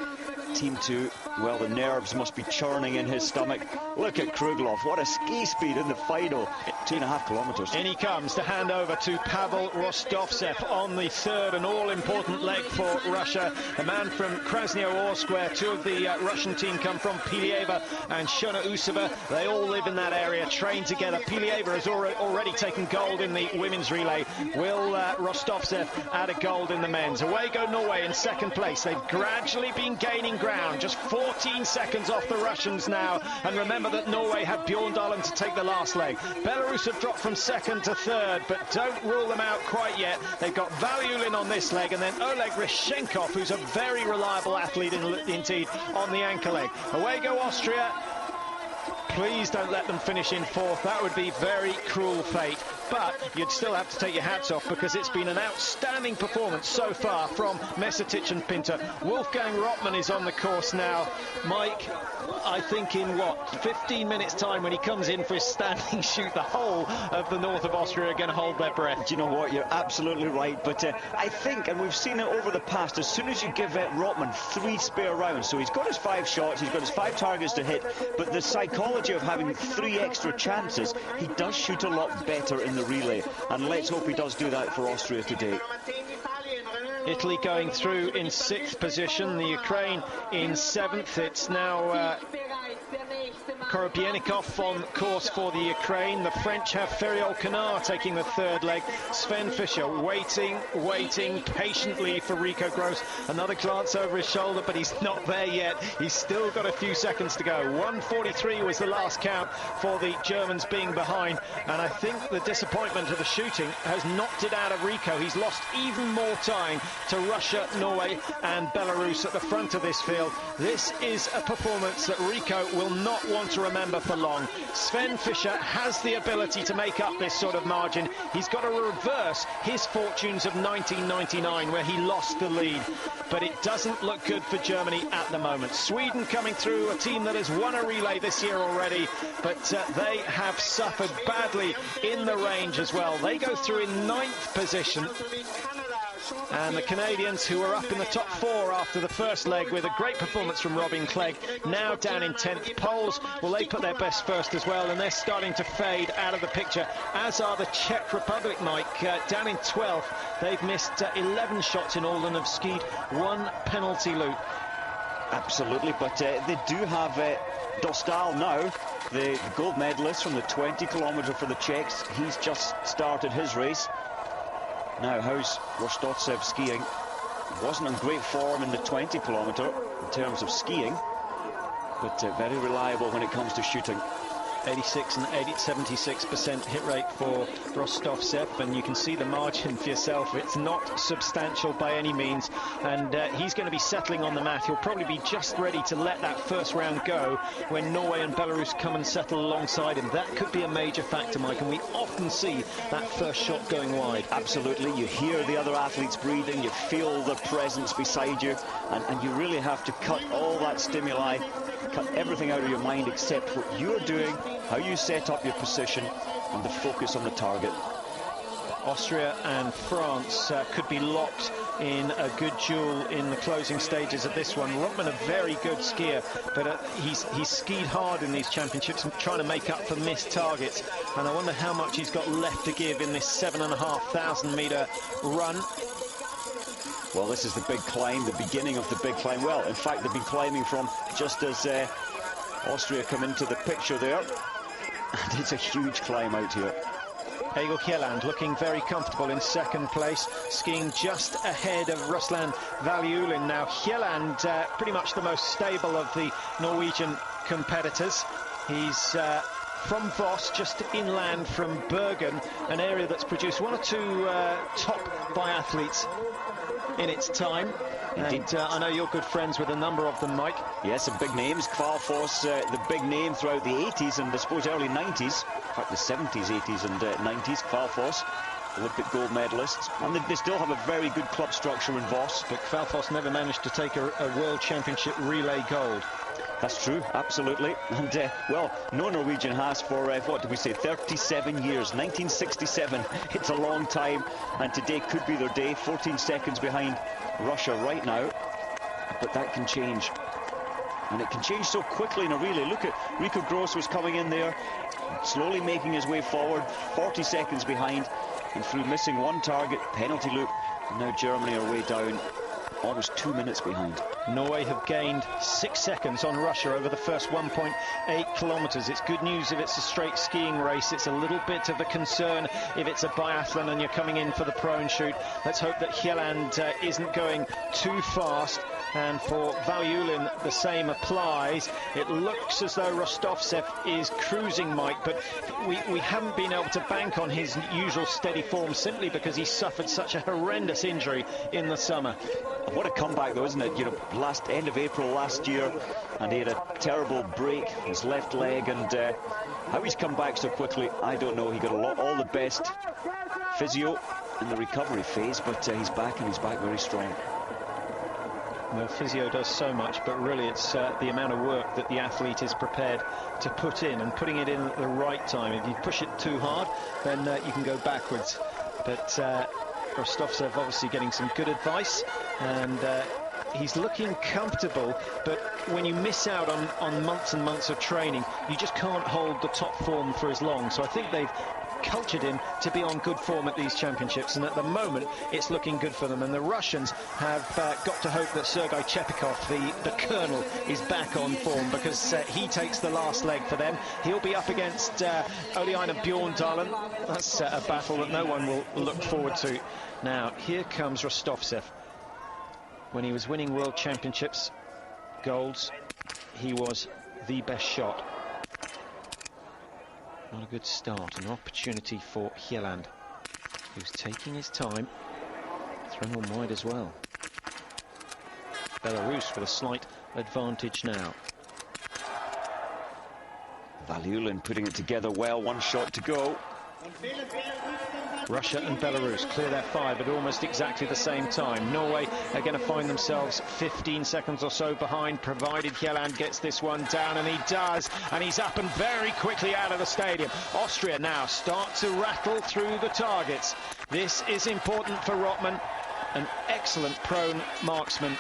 S2: Team 2, well, the nerves must be churning in his stomach. Look at Kruglov, what a ski speed in the final, 2.5 kilometres.
S1: In he comes to hand over to Pavel Rostovtsev on the 3rd and all-important leg for Russia. The man from Krasnoyarsk, where 2 of the Russian team come from, Pilieva and Shona Usova. They all live in that area, train together. Pilieva has already taken gold in the women's relay. Will Rostovtsev add a gold in the men's? Away go Norway in 2nd place. They've gradually been gaining ground, just 14 seconds off the Russians now, and remember that Norway had Bjorndalen to take the last leg. Belarus have dropped from 2nd to 3rd, but don't rule them out quite yet. They've got Valiulin on this leg, and then Oleg Rishenkov, who's a very reliable athlete indeed, on the anchor leg. Away go Austria. Please don't let them finish in 4th. That would be very cruel fate. But you'd still have to take your hats off, because it's been an outstanding performance so far from Mezotich and Pintер. Wolfgang Rottmann is on the course now. Mike, I think in, 15 minutes' time, when he comes in for his standing shoot, the whole of the north of Austria are going to hold their breath.
S2: Do you know what? You're absolutely right. But I think, and we've seen it over the past, as soon as you give Rottmann 3 spare rounds, so he's got his 5 shots, he's got his 5 targets to hit, but the psychology of having 3 extra chances, he does shoot a lot better in in the relay. And let's hope he does do that for Austria today.
S1: Italy going through in 6th position, the Ukraine in 7th. It's now Korobienikov on course for the Ukraine. The French have Feriol-Canard taking the 3rd leg. Sven Fischer waiting patiently for Rico Gross. Another glance over his shoulder, but he's not there yet. He's still got a few seconds to go. 1:43 was the last count for the Germans being behind. And I think the disappointment of the shooting has knocked it out of Rico. He's lost even more time to Russia, Norway and Belarus at the front of this field. This is a performance that Rico will not want to remember for long. Sven Fischer has the ability to make up this sort of margin. He's got to reverse his fortunes of 1999 where he lost the lead. But it doesn't look good for Germany at the moment. Sweden coming through, a team that has won a relay this year already, but they have suffered badly in the range as well. They go through in 9th position. And the Canadians, who were up in the top 4 after the first leg with a great performance from Robin Clegg, now down in 10th. Poles, well, they put their best first as well, and they're starting to fade out of the picture, as are the Czech Republic, Mike, down in 12th. They've missed 11 shots in all and have skied 1 penalty loop.
S2: Absolutely, but they do have Dostal now, the gold medalist from the 20 kilometre for the Czechs. He's just started his race. Now, how's Rostovcев skiing? Wasn't in great form in the 20 kilometre in terms of skiing, but very reliable when it comes to shooting.
S1: 86 and 76% hit rate for Rostovcев, and you can see the margin for yourself. It's not substantial by any means, and he's going to be settling on the mat. He'll probably be just ready to let that first round go when Norway and Belarus come and settle alongside him. That could be a major factor, Mike, and we often see that first shot going wide.
S2: Absolutely. You hear the other athletes breathing, you feel their presence beside you, and you really have to cut all that stimuli, cut everything out of your mind except what you're doing, how you set up your position, and the focus on the target.
S1: Austria and France could be locked in a good duel in the closing stages of this one. Rottmann, a very good skier, but he's skied hard in these championships and trying to make up for missed targets. And I wonder how much he's got left to give in this 7,500 metre run.
S2: Well, this is the big climb, the beginning of the big climb. Well, in fact, they've been climbing from just as Austria come into the picture there. And it's a huge climb out here.
S1: Égilь Yelland looking very comfortable in 2nd place, skiing just ahead of Ruslan Valiulin. Now, Yelland, pretty much the most stable of the Norwegian competitors. He's from Voss, just inland from Bergen, an area that's produced 1 or 2 top biathletes in its time. And I know you're good friends with a number of them, Mike.
S2: Yes, some big names. Kvalfoss, the big name throughout the 80s and I suppose early 90s. In fact, the 70s, 80s and 90s. Kvalfoss, Olympic gold medalists. And they still have a very good club structure in Voss.
S1: But Kvalfoss never managed to take a World Championship relay gold.
S2: That's true, absolutely. And, well, no Norwegian has for, what did we say, 37 years, 1967. It's a long time, and today could be their day. 14 seconds behind Russia right now. But that can change. And it can change so quickly in a relay. Look at Rico Gross was coming in there, slowly making his way forward, 40 seconds behind, and through missing 1 target, penalty loop. And now Germany are way down, almost 2 minutes behind.
S1: Norway have gained 6 seconds on Russia over the first 1.8 kilometres. It's good news if it's a straight skiing race. It's a little bit of a concern if it's a biathlon and you're coming in for the prone shoot. Let's hope that Yelland isn't going too fast. And for Valiulin, the same applies. It looks as though Rostovcев is cruising, Mike, but we haven't been able to bank on his usual steady form simply because he suffered such a horrendous injury in the summer.
S2: What a comeback, though, isn't it? You know, end of April last year, and he had a terrible break, his left leg, and how he's come back so quickly, I don't know. He got all the best physio in the recovery phase, but he's back, and he's back very strong.
S1: Well, physio does so much, but really it's the amount of work that the athlete is prepared to put in, and putting it in at the right time. If you push it too hard, then you can go backwards. But Rostovcев obviously getting some good advice, and he's looking comfortable, but when you miss out on months and months of training, you just can't hold the top form for as long. So I think they've cultured him to be on good form at these championships, and at the moment it's looking good for them. And the Russians have got to hope that Sergei Chepikov, the colonel, is back on form, because he takes the last leg for them. He'll be up against Ulе-Éinar Bjårdalen. That's a battle that no one will look forward to. Now, here comes Rostovcев. When he was winning World Championships golds, he was the best shot. Not a good start, an opportunity for Yelland, who's taking his time, thrown on wide as well. Belarus with a slight advantage now.
S2: Valullin putting it together well, one shot to go.
S1: Russia and Belarus clear their 5 at almost exactly the same time. Norway are going to find themselves 15 seconds or so behind, provided Yelland gets this one down, and he does, and he's up and very quickly out of the stadium. Austria now start to rattle through the targets. This is important for Rotman, an excellent prone marksman.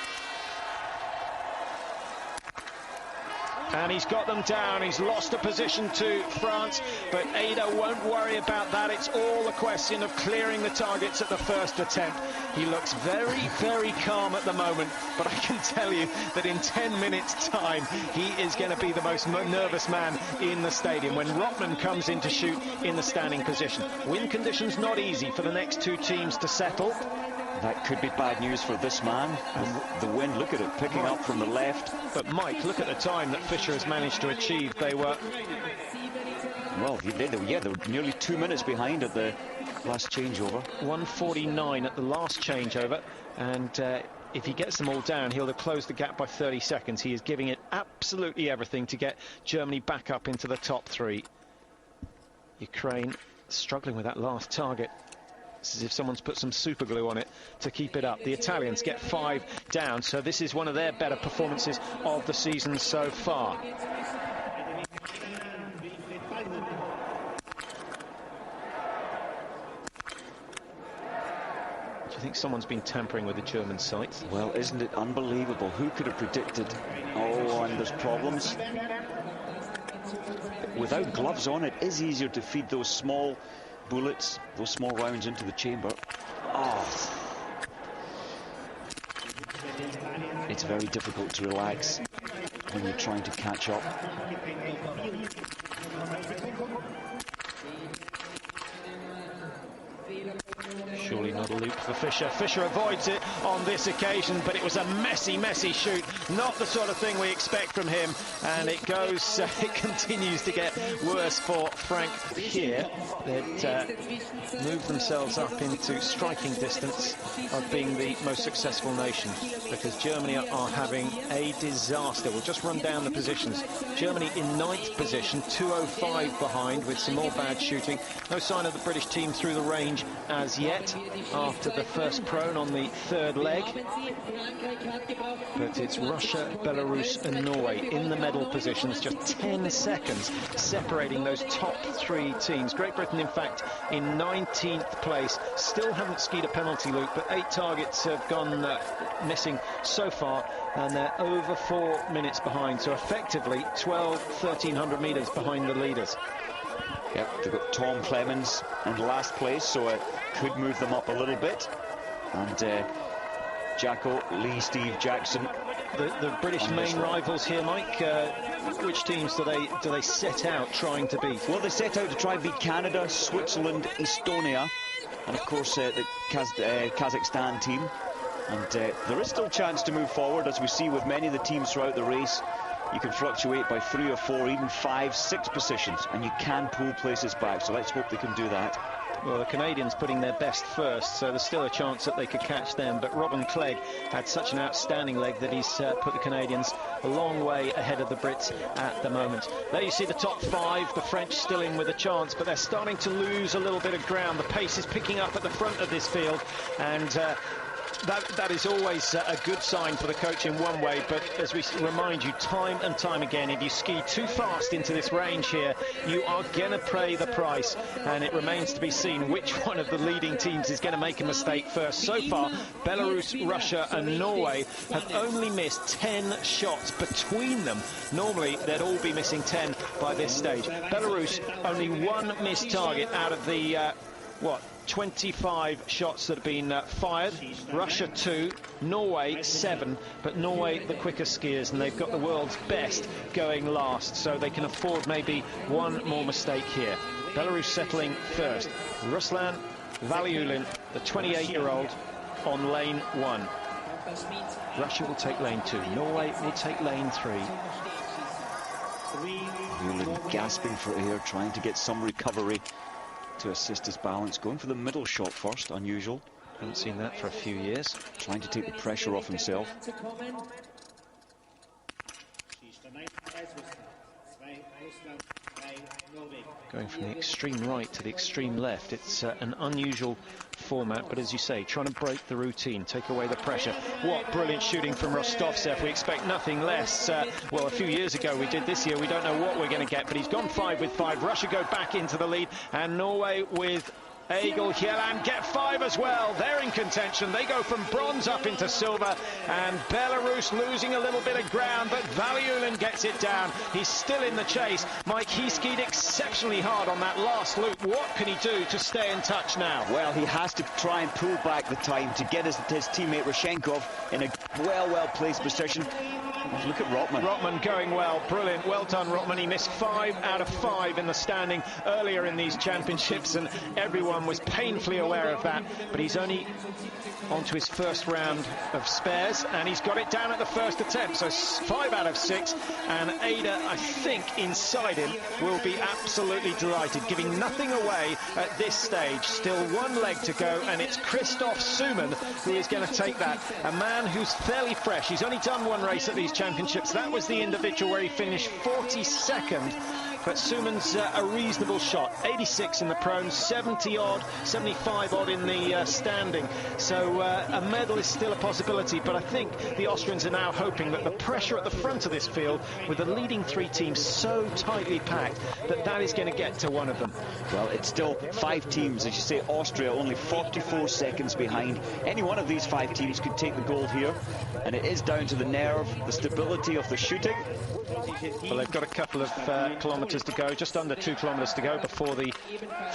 S1: And he's got them down. He's lost a position to France, but Ada won't worry about that. It's all a question of clearing the targets at the first attempt. He looks very, very calm at the moment, but I can tell you that in 10 minutes' time, he is going to be the most nervous man in the stadium when Rotman comes in to shoot in the standing position. Wind conditions not easy for the next 2 teams to settle.
S2: That could be bad news for this man. The wind, look at it, picking up from the left.
S1: But Mike, look at the time that Fischer has managed to achieve. They were...
S2: Well, they were nearly 2 minutes behind at the last changeover.
S1: 1:49 at the last changeover. And if he gets them all down, he'll have closed the gap by 30 seconds. He is giving it absolutely everything to get Germany back up into the top 3. Ukraine struggling with that last target. It's as if someone's put some super glue on it to keep it up. The Italians get 5 down, so this is one of their better performances of the season so far. Do you think someone's been tampering with the German sights?
S2: Well, isn't it unbelievable? Who could have predicted? Oh, and there's problems. Without gloves on, it is easier to feed those small bullets, those small rounds into the chamber. Oh. It's very difficult to relax when you're trying to catch up.
S1: Surely not a loop for Fischer. Fischer avoids it on this occasion, but it was a messy, messy shoot. Not the sort of thing we expect from him. And it goes, it continues to get worse for Frank here. They'd moved themselves up into striking distance of being the most successful nation, because Germany are having a disaster. We'll just run down the positions. Germany in 9th position, 2:05 behind with some more bad shooting. No sign of the British team through the range as yet after the first prone on the 3rd leg. But it's Russia, Belarus and Norway in the medal positions, just 10 seconds separating those top 3 teams. Great Britain, in fact, in 19th place, still haven't skied a penalty loop, but 8 targets have gone missing so far, and they're over 4 minutes behind, so effectively 1,300 metres behind the leaders.
S2: Yep, they've got Tom Clemens in last place, so it could move them up a little bit. And Jacko, Lee, Steve, Jackson.
S1: The British main rivals here, Mike. Which teams do they set out trying to beat?
S2: Well, they set out to try and beat Canada, Switzerland, Estonia, and of course the Kazakhstan team. And there is still a chance to move forward, as we see with many of the teams throughout the race. You can fluctuate by 3 or 4, even 5, 6 positions, and you can pull places back, so let's hope they can do that.
S1: Well, the Canadians putting their best first, so there's still a chance that they could catch them, but Robin Clegg had such an outstanding leg that he's put the Canadians a long way ahead of the Brits at the moment. There you see the top 5, the French still in with a chance, but they're starting to lose a little bit of ground. The pace is picking up at the front of this field, and that is always a good sign for the coach in one way, but as we remind you time and time again, if you ski too fast into this range here, you are going to pay the price, and it remains to be seen which one of the leading teams is going to make a mistake first. So far, Belarus, Russia and Norway have only missed 10 shots between them. Normally, they'd all be missing 10 by this stage. Belarus, only one missed target out of the, 25 shots that have been fired. Russia 2, Norway 7, but Norway the quicker skiers, and they've got the world's best going last, so they can afford maybe one more mistake here. Belarus settling first. Ruslan Valiulin, the 28-year-old, on lane 1. Russia will take lane 2. Norway will take lane 3.
S2: Valiulin gasping for air, trying to get some recovery to assist his balance. Going for the middle shot first, unusual.
S1: Haven't seen that for a few years.
S2: Trying to take the pressure off himself.
S1: Going from the extreme right to the extreme left. It's an unusual format, but as you say, trying to break the routine, take away the pressure. What brilliant shooting from Rostovcев. We expect nothing less. Well, a few years ago we did. This year we don't know what we're going to get, but he's gone 5 with 5. Russia go back into the lead, and Norway with Эгиль, Yellan get 5 as well. They're in contention. They go from bronze up into silver, and Belarus losing a little bit of ground, but Valiulin gets it down. He's still in the chase. Mike, he skied exceptionally hard on that last loop. What can he do to stay in touch now?
S2: Well, he has to try and pull back the time to get his teammate Roshenkov in a well-placed position. Look at Rotman.
S1: Rotman going well. Brilliant. Well done, Rotman. He missed 5 out of 5 in the standing earlier in these championships, and everyone was painfully aware of that. But he's only on to his first round of spares, and he's got it down at the first attempt. So 5 out of 6, and Ada, I think, inside him, will be absolutely delighted, giving nothing away at this stage. Still one leg to go, and it's Christoph Suman who is going to take that. A man who's fairly fresh. He's only done one race at these championships. That was the individual where he finished 42nd. But Suman's a reasonable shot. 86 in the prone, 70-odd, 75-odd in the standing. So a medal is still a possibility, but I think the Austrians are now hoping that the pressure at the front of this field, with the leading 3 teams so tightly packed, that is going to get to one of them.
S2: Well, it's still 5 teams, as you say. Austria only 44 seconds behind. Any one of these 5 teams could take the gold here, and it is down to the nerve, the stability of the shooting.
S1: Well, they've got a couple of kilometres to go, just under 2 kilometres to go before the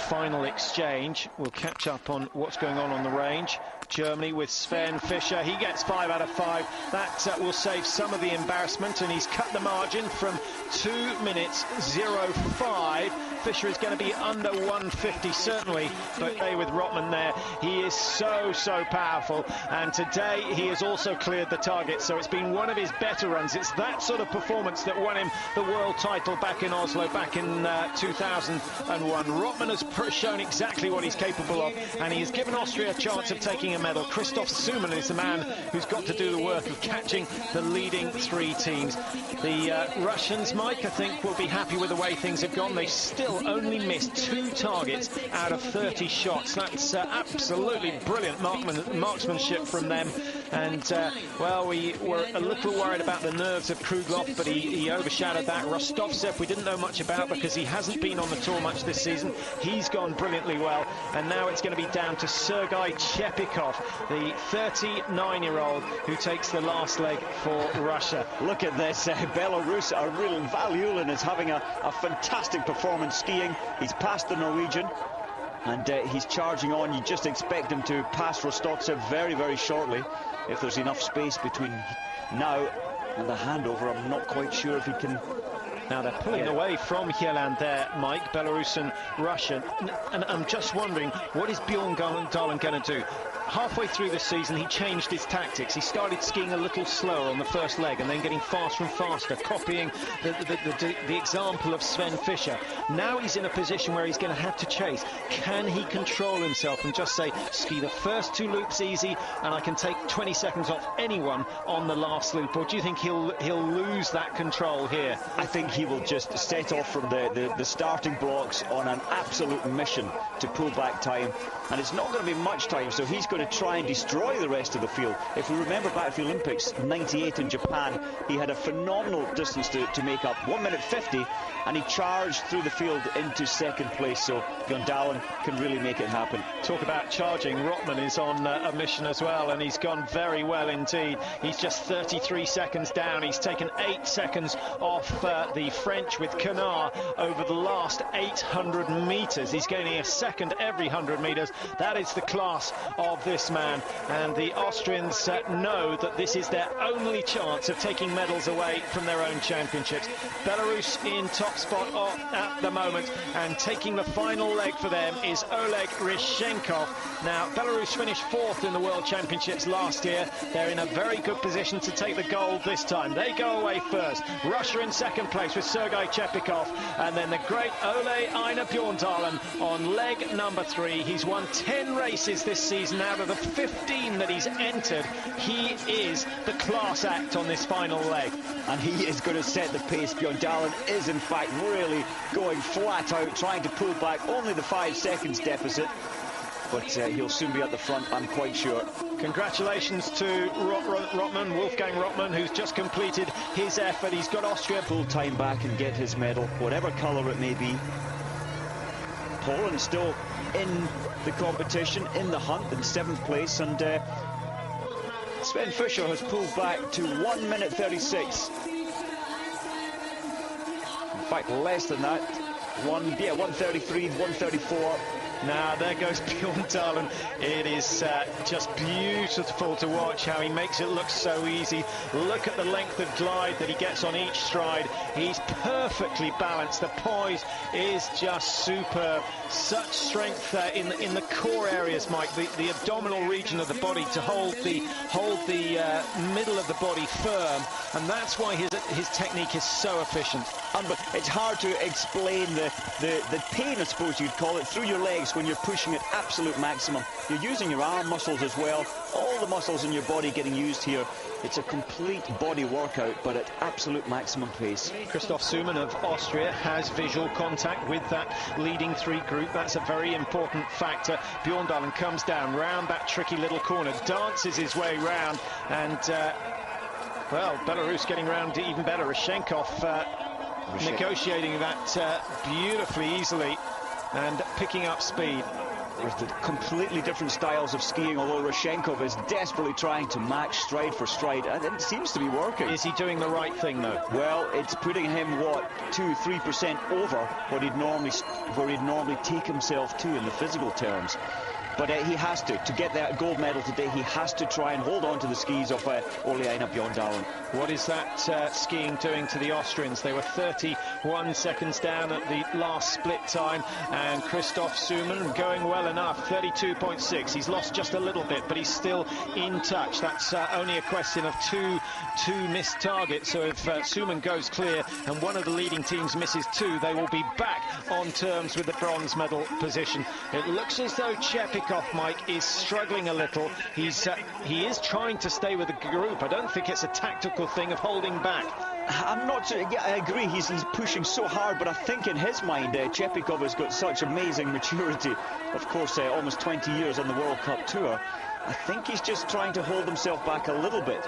S1: final exchange. We'll catch up on what's going on the range. Germany with Sven Fischer. He gets 5 out of 5. That will save some of the embarrassment, and he's cut the margin from 2 minutes 05. Fischer is going to be under 150 certainly, but they with Rotman there, he is so powerful, and today he has also cleared the target, so it's been one of his better runs. It's that sort of performance that won him the world title back in Oslo back in 2001. Rotman has shown exactly what he's capable of, and he has given Austria a chance of taking a medal. Christoph Suman is the man who's got to do the work of catching the leading 3 teams. The Russians, Mike, I think will be happy with the way things have gone. They still only missed 2 targets out of 30 shots. That's absolutely brilliant marksmanship from them. And well, we were a little worried about the nerves of Kruglov, but he overshadowed that. Rostovcев we didn't know much about because he hasn't been on the tour much this season. He's gone brilliantly well, and now it's going to be down to Sergei Chepikov, the 39-year-old who takes the last leg for Russia.
S2: Look at this, Belarus, Valiulin is having a fantastic performance skiing. He's passed the Norwegian, and he's charging on. You just expect him to pass Rostovcев very shortly, if there's enough space between now and the handover. I'm not quite sure if he can.
S1: Now they're pulling away from Yellan there, Mike, Belarus and Russia, and I'm just wondering, what is Bjorndalen going to do? Halfway through the season, he changed his tactics. He started skiing a little slower on the first leg and then getting faster and faster, copying the example of Sven Fischer. Now he's in a position where he's going to have to chase. Can he control himself and just say, ski the first 2 loops easy, and I can take 20 seconds off anyone on the last loop? Or do you think he'll lose that control here?
S2: I think he will just set off from the starting blocks on an absolute mission to pull back time. and it's not going to be much time, so he's going to try and destroy the rest of the field. If we remember back to the Olympics, 98 in Japan, he had a phenomenal distance to make up, 1 minute 50, and he charged through the field into second place, so Björndalen can really make it happen.
S1: Talk about charging, Rotman is on a mission as well, and he's gone very well indeed. He's just 33 seconds down. He's taken 8 seconds off the French with Canard over the last 800 metres. He's gaining a second every 100 metres. That is the class of this man, and the Austrians know that this is their only chance of taking medals away from their own championships. Belarus in top spot at the moment, and taking the final leg for them is Oleg Ryschenkov. Now, Belarus finished 4th in the World Championships last year. They're in a very good position to take the gold this time. They go away first. Russia in second place with Sergei Chepikov, and then the great Ulé-Éinar Björndalen on leg number 3. He's won 10 races this season out of the 15 that he's entered. He is the class act on this final leg.
S2: And he is going to set the pace. Björndalen is, in fact, really going flat out, trying to pull back only the 5 seconds deficit. But he'll soon be at the front, I'm quite sure.
S1: Congratulations to Rotman, Wolfgang Rotman, who's just completed his effort. He's got Austria
S2: full time back and get his medal, whatever colour it may be. Poland still in the competition, in the hunt, in 7th place, and Sven Fischer has pulled back to 1 minute 36. In fact, less than that. 133, 134.
S1: Now, there goes Björndalen. It is just beautiful to watch how he makes it look so easy. Look at the length of glide that he gets on each stride. He's perfectly balanced. The poise is just superb. Such strength in the core areas, Mike, the abdominal region of the body, to hold the middle of the body firm, and that's why his technique is so efficient.
S2: But it's hard to explain the pain, I suppose you'd call it, through your legs when you're pushing at absolute maximum. You're using your arm muscles as well, all the muscles in your body getting used here. It's a complete body workout, but at absolute maximum pace.
S1: Christoph Suman of Austria has visual contact with that leading 3 group. That's a very important factor. Björndalen comes down round that tricky little corner, dances his way round, and well, Belarus getting round even better. Ryschenkov negotiating that beautifully easily and picking up speed.
S2: With the completely different styles of skiing, although Ryschenkov is desperately trying to match stride for stride, and it seems to be working.
S1: Is he doing the right thing, though?
S2: Well, it's putting him, what, 2-3% over what where he'd normally take himself to in the physical terms. But he has to get that gold medal today. He has to try and hold on to the skis of Ulé-Éinar Björndalen.
S1: What is that skiing doing to the Austrians? They were 31 seconds down at the last split time, and Christoph Suman going well enough, 32.6. He's lost just a little bit, but he's still in touch. That's only a question of two missed targets. So if Suman goes clear and one of the leading teams misses 2, they will be back on terms with the bronze medal position. It looks as though Chepikov, Mike, is struggling a little. He is trying to stay with the group. I don't think it's a tactical thing of holding back.
S2: I'm not sure. Yeah, I agree. He's pushing so hard, but I think in his mind, Chepikov has got such amazing maturity. Of course, almost 20 years on the World Cup Tour. I think he's just trying to hold himself back a little bit,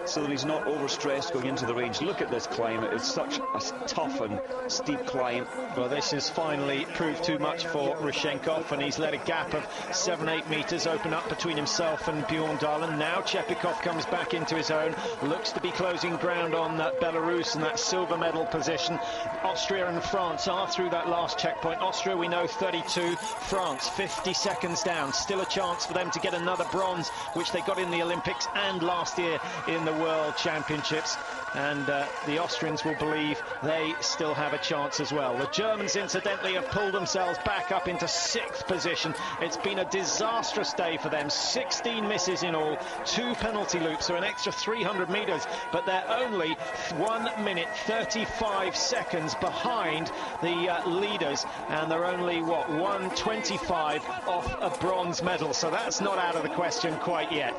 S2: so that he's not overstressed going into the range. Look at this climb. It's such a tough and steep climb.
S1: Well, this has finally proved too much for Ryschenkov, and he's let a gap of 7-8 metres open up between himself and Björndalen. Now Chepikov comes back into his own, looks to be closing ground on Belarus and that silver medal position. Austria and France are through that last checkpoint. Austria, we know, 32. France, 50 seconds down. Still a chance for them to get another bronze, which they got in the Olympics and last year in the World Championships, and the Austrians will believe they still have a chance as well. The Germans, incidentally, have pulled themselves back up into 6th position. It's been a disastrous day for them. 16 misses in all, 2 penalty loops, so an extra 300 metres, but they're only 1 minute 35 seconds behind the leaders, and they're only, what, 1:25 off a bronze medal, so that's not out of the question quite yet.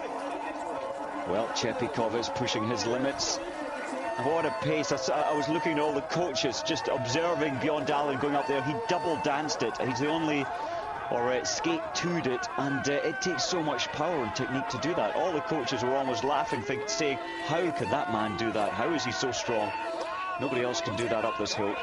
S2: Well, Chepikov is pushing his limits. What a pace. I was looking at all the coaches, just observing Björndalen going up there. He double danced it. He's the only or skate to'd it, and it takes so much power and technique to do that. All the coaches were almost laughing, saying, how could that man do that? How is he so strong? Nobody else can do that up this hill.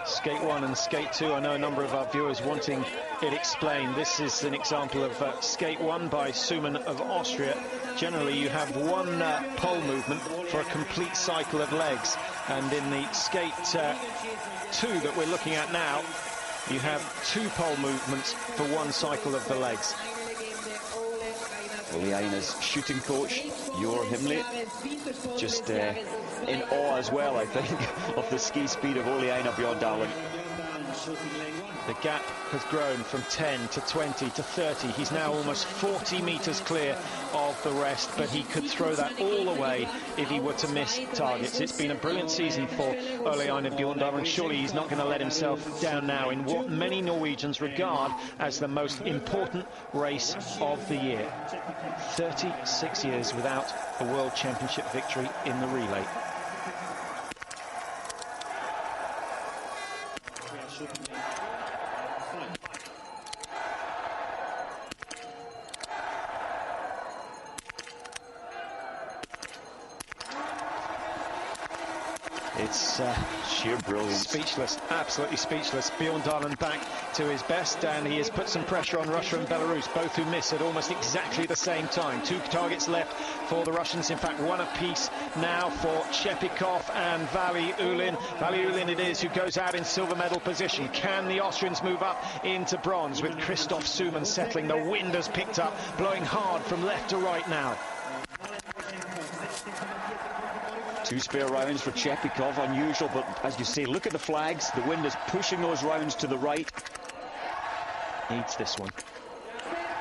S1: Skate 1 and Skate 2, I know a number of our viewers wanting it explained. This is an example of Skate 1 by Suman of Austria. Generally, you have one pole movement for a complete cycle of legs. And in the Skate 2 that we're looking at now, you have 2 pole movements for one cycle of the legs.
S2: Ulе-Einar's shooting coach, Jor Himle, just in awe as well, I think, of the ski speed of Ulе-Einar Bjåndalen.
S1: The gap has grown from 10 to 20 to 30. He's now almost 40 metres clear of the rest, but he could throw that all away if he were to miss targets. It's been a brilliant season for Ulle-Einar Bjåndalen, and surely he's not going to let himself down now in what many Norwegians regard as the most important race of the year. 36 years without a World Championship victory in the relay.
S2: It's sheer brilliance.
S1: Speechless, absolutely speechless. Bjåndalen back to his best, and he has put some pressure on Russia and Belarus, both who miss at almost exactly the same time. 2 targets left for the Russians, in fact 1 apiece now for Chepikov and Vali Ulin. Vali Ulin it is who goes out in silver medal position. Can the Austrians move up into bronze with Christoph Suman settling? The wind has picked up, blowing hard from left to right now.
S2: 2 spare rounds for Chepikov, unusual, but as you say, look at the flags. The wind is pushing those rounds to the right.
S1: Needs this one.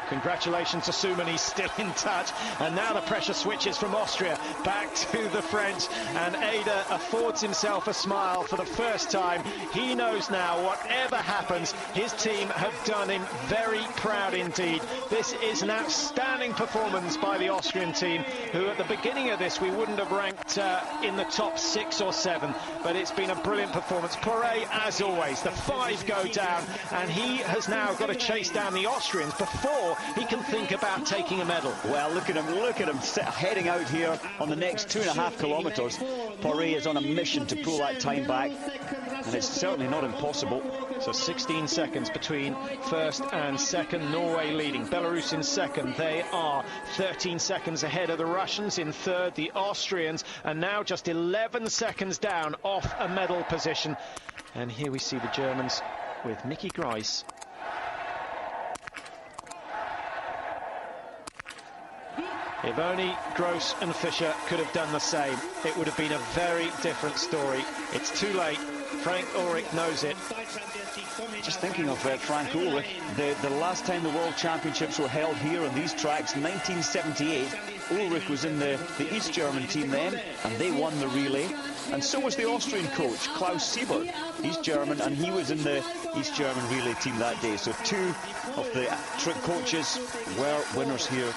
S1: Congratulations to Suman, he's still in touch, and now the pressure switches from Austria back to the French, and Ada affords himself a smile for the first time. He knows now, whatever happens, his team have done him very proud indeed. This is an outstanding performance by the Austrian team, who at the beginning of this we wouldn't have ranked in the top 6 or 7, but it's been a brilliant performance. Poiré, as always, the 5 go down, and he has now got to chase down the Austrians before he can think about taking a medal.
S2: Well, look at him heading out here on the next 2.5 kilometres. Poiré is on a mission to pull that time back, and it's certainly not impossible.
S1: So 16 seconds between first and second. Norway leading, Belarus in second. They are 13 seconds ahead of the Russians in third. The Austrians are now just 11 seconds down off a medal position. And here we see the Germans with Mickey Grice. If only Gross and Fischer could have done the same, it would have been a very different story. It's too late. Frank Ulrich knows it.
S2: Just thinking of Frank Ulrich, the last time the World Championships were held here on these tracks, 1978, Ulrich was in the East German team then, and they won the relay. And so was the Austrian coach, Klaus Siebert. He's German, and he was in the East German relay team that day. So 2 of the coaches were winners here.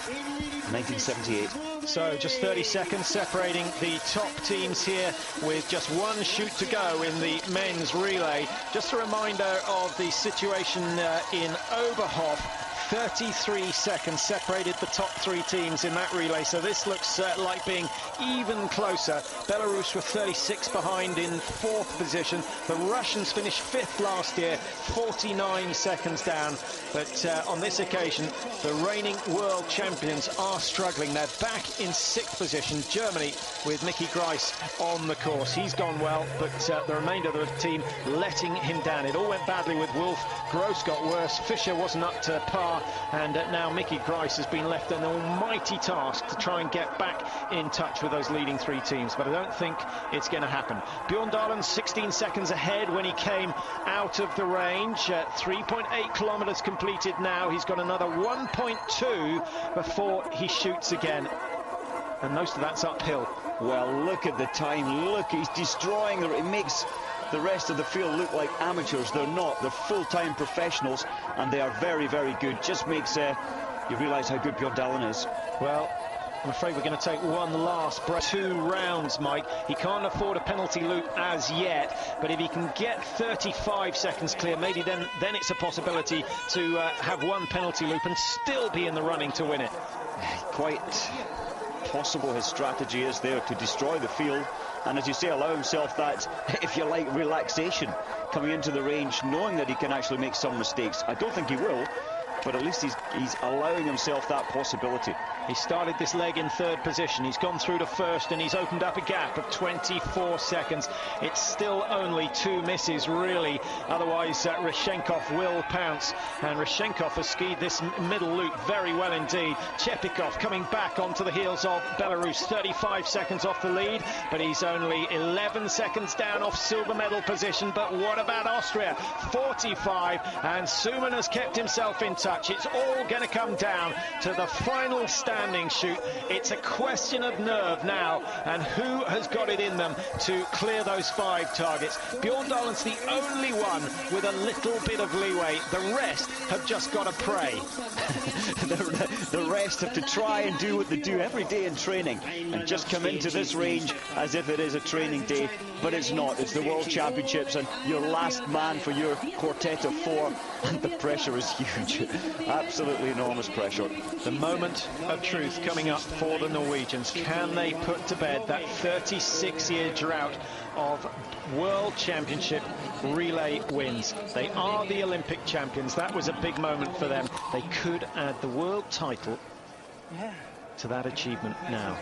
S2: 1978.
S1: So just 30 seconds separating the top teams here, with just 1 shoot to go in the men's relay. Just a reminder of the situation in Oberhof. 33 seconds separated the top 3 teams in that relay, so this looks like being even closer. Belarus were 36 behind in 4th position. The Russians finished 5th last year, 49 seconds down. But on this occasion, the reigning world champions are struggling. They're back in 6th position. Germany with Mickey Grice on the course. He's gone well, but the remainder of the team letting him down. It all went badly with Wolf. Gross got worse. Fischer wasn't up to par. And now Mickey Grice has been left an almighty task to try and get back in touch with those leading 3 teams. But I don't think it's going to happen. Bjåndalen 16 seconds ahead when he came out of the range. 3.8 kilometres completed now. He's got another 1.2 before he shoots again. And most of that's uphill.
S2: Well, look at the time. Look, he's destroying it. It makes the rest of the field look like amateurs. They're not. They're full-time professionals, and they are very, very good. Just makes you realise how good Bjåndalen is.
S1: Well, I'm afraid we're going to take one last break. 2 rounds, Mike. He can't afford a penalty loop as yet, but if he can get 35 seconds clear, maybe then it's a possibility to have one penalty loop and still be in the running to win it.
S2: Quite possible his strategy is there to destroy the field, and as you say, allow himself that, if you like, relaxation coming into the range, knowing that he can actually make some mistakes. I don't think he will, but at least he's allowing himself that possibility.
S1: He started this leg in 3rd position. He's gone through to 1st, and he's opened up a gap of 24 seconds. It's still only 2 misses, really. Otherwise, Roshenkov will pounce. And Roshenkov has skied this middle loop very well indeed. Chepikov coming back onto the heels of Belarus, 35 seconds off the lead, but he's only 11 seconds down off silver medal position. But what about Austria? 45, and Suman has kept himself in touch. It's all going to come down to the final standing shoot. It's a question of nerve now, and who has got it in them to clear those 5 targets. Bjorndalen's the only one with a little bit of leeway. The rest have just got to pray.
S2: The rest have to try and do what they do every day in training and just come into this range as if it is a training day, but it's not. It's the World Championships, and your last man for your quartet of 4, and the pressure is huge. Absolutely enormous pressure.
S1: The moment of truth coming up for the Norwegians. Can they put to bed that 36-year drought of World Championship relay wins? They are the Olympic champions. That was a big moment for them. They could add the world title to that achievement now.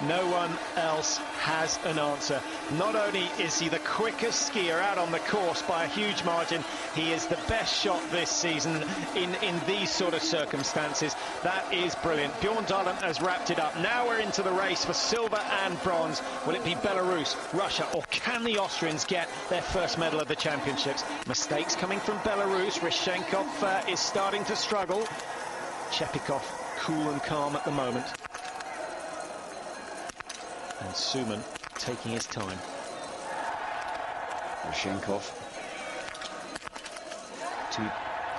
S1: No one else has an answer. Not only is he the quickest skier out on the course by a huge margin, he is the best shot this season in these sort of circumstances. That is brilliant. Bjorndalen has wrapped it up. Now we're into the race for silver and bronze. Will it be Belarus, Russia, or can the Austrians get their first medal of the championships? Mistakes coming from Belarus. Roshenkov is starting to struggle. Chepikov cool and calm at the moment. And Suman taking his time.
S2: Roshenkov.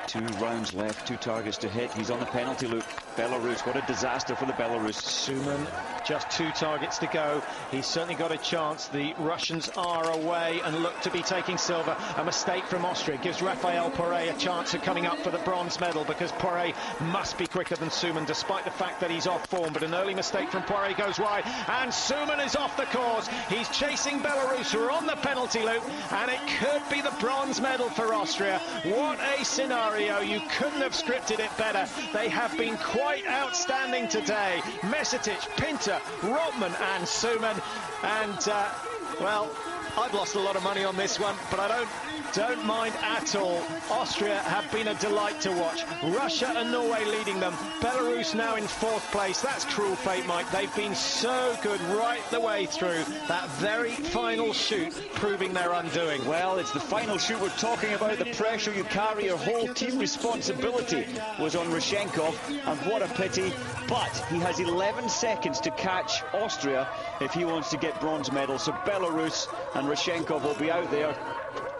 S2: Two rounds left, 2 targets to hit. He's on the penalty loop. Belarus, what a disaster for the Belarus.
S1: Suman, just 2 targets to go. He's certainly got a chance. The Russians are away and look to be taking silver. A mistake from Austria gives Raphael Poré a chance of coming up for the bronze medal, because Poré must be quicker than Suman, despite the fact that he's off form. But an early mistake from Poré goes wide, and Suman is off the course. He's chasing Belarus, who are on the penalty loop, and it could be the bronze medal for Austria. What a scenario. You couldn't have scripted it better. They have been quite outstanding today. Mezotich, Pintер, Rotman and Suman. And, well, I've lost a lot of money on this one, but I don't mind at all. Austria have been a delight to watch. Russia and Norway leading them. Belarus now in 4th place. That's cruel fate, Mike. They've been so good right the way through. That very final shoot proving their undoing.
S2: Well, it's the final shoot we're talking about. The pressure you carry, your whole team responsibility was on Roshenkov, and what a pity. But he has 11 seconds to catch Austria if he wants to get bronze medal. So Belarus and Roshenkov will be out there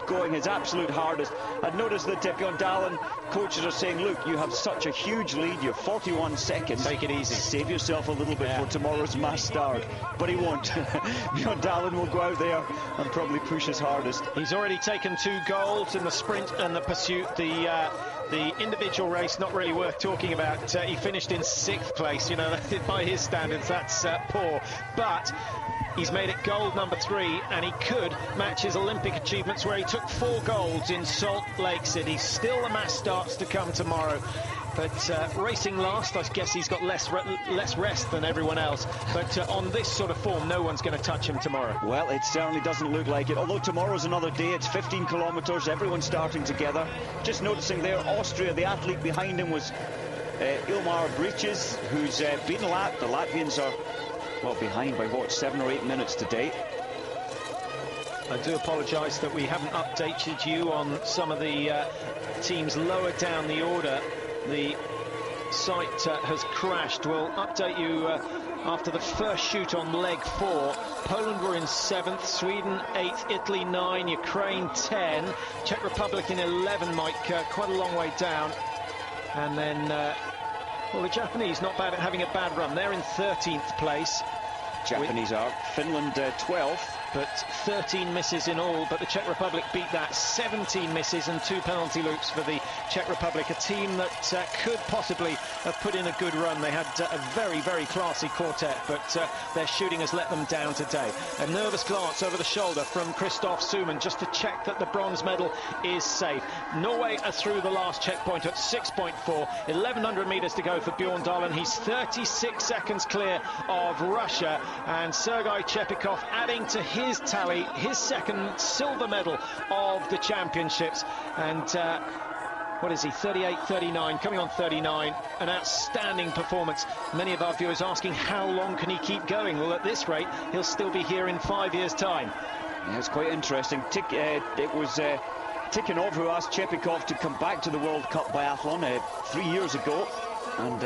S2: going his absolute hardest. I've noticed that Bjorndalen coaches are saying, look, you have such a huge lead, you have 41 seconds.
S1: Take it easy.
S2: Save yourself a little bit for tomorrow's mass start. But he won't. Bjorndalen will go out there and probably push his hardest.
S1: He's already taken 2 golds in the sprint and the pursuit. The individual race, not really worth talking about. He finished in 6th place. You know, by his standards, that's poor. But he's made it gold number 3, and he could match his Olympic achievements where he took 4 golds in Salt Lake City. Still the mass starts to come tomorrow. But racing last, I guess he's got less rest than everyone else. But on this sort of form, no one's going to touch him tomorrow.
S2: Well, it certainly doesn't look like it. Although tomorrow's another day, it's 15 kilometres, everyone's starting together. Just noticing there, Austria, the athlete behind him was Ilmar Briches, who's been lapped. The Latvians are, well, behind by, what, 7 or 8 minutes to date.
S1: I do apologise that we haven't updated you on some of the teams lower down the order. The site has crashed. We'll update you after the first shoot on leg 4. Poland were in 7th, Sweden 8th, Italy 9, Ukraine 10, Czech Republic in 11, Mike, quite a long way down. And then, well, the Japanese not bad at having a bad run. They're in 13th place.
S2: Japanese are. Finland 12th.
S1: But 13 misses in all, but the Czech Republic beat that. 17 misses and 2 penalty loops for the Czech Republic, a team that could possibly have put in a good run. They had a very, very classy quartet, but their shooting has let them down today. A nervous glance over the shoulder from Kristoffer Summan just to check that the bronze medal is safe. Norway are through the last checkpoint at 6.4, 1100 metres to go for Bjorndalen. He's 36 seconds clear of Russia, and Sergei Chepikov adding to his tally, his second silver medal of the championships. And what is he, 38, 39, coming on 39, an outstanding performance. Many of our viewers asking how long can he keep going? Well, at this rate, he'll still be here in 5 years' time.
S2: Yeah, it's quite interesting. It was Tikhonov who asked Chepikov to come back to the World Cup biathlon 3 years ago, and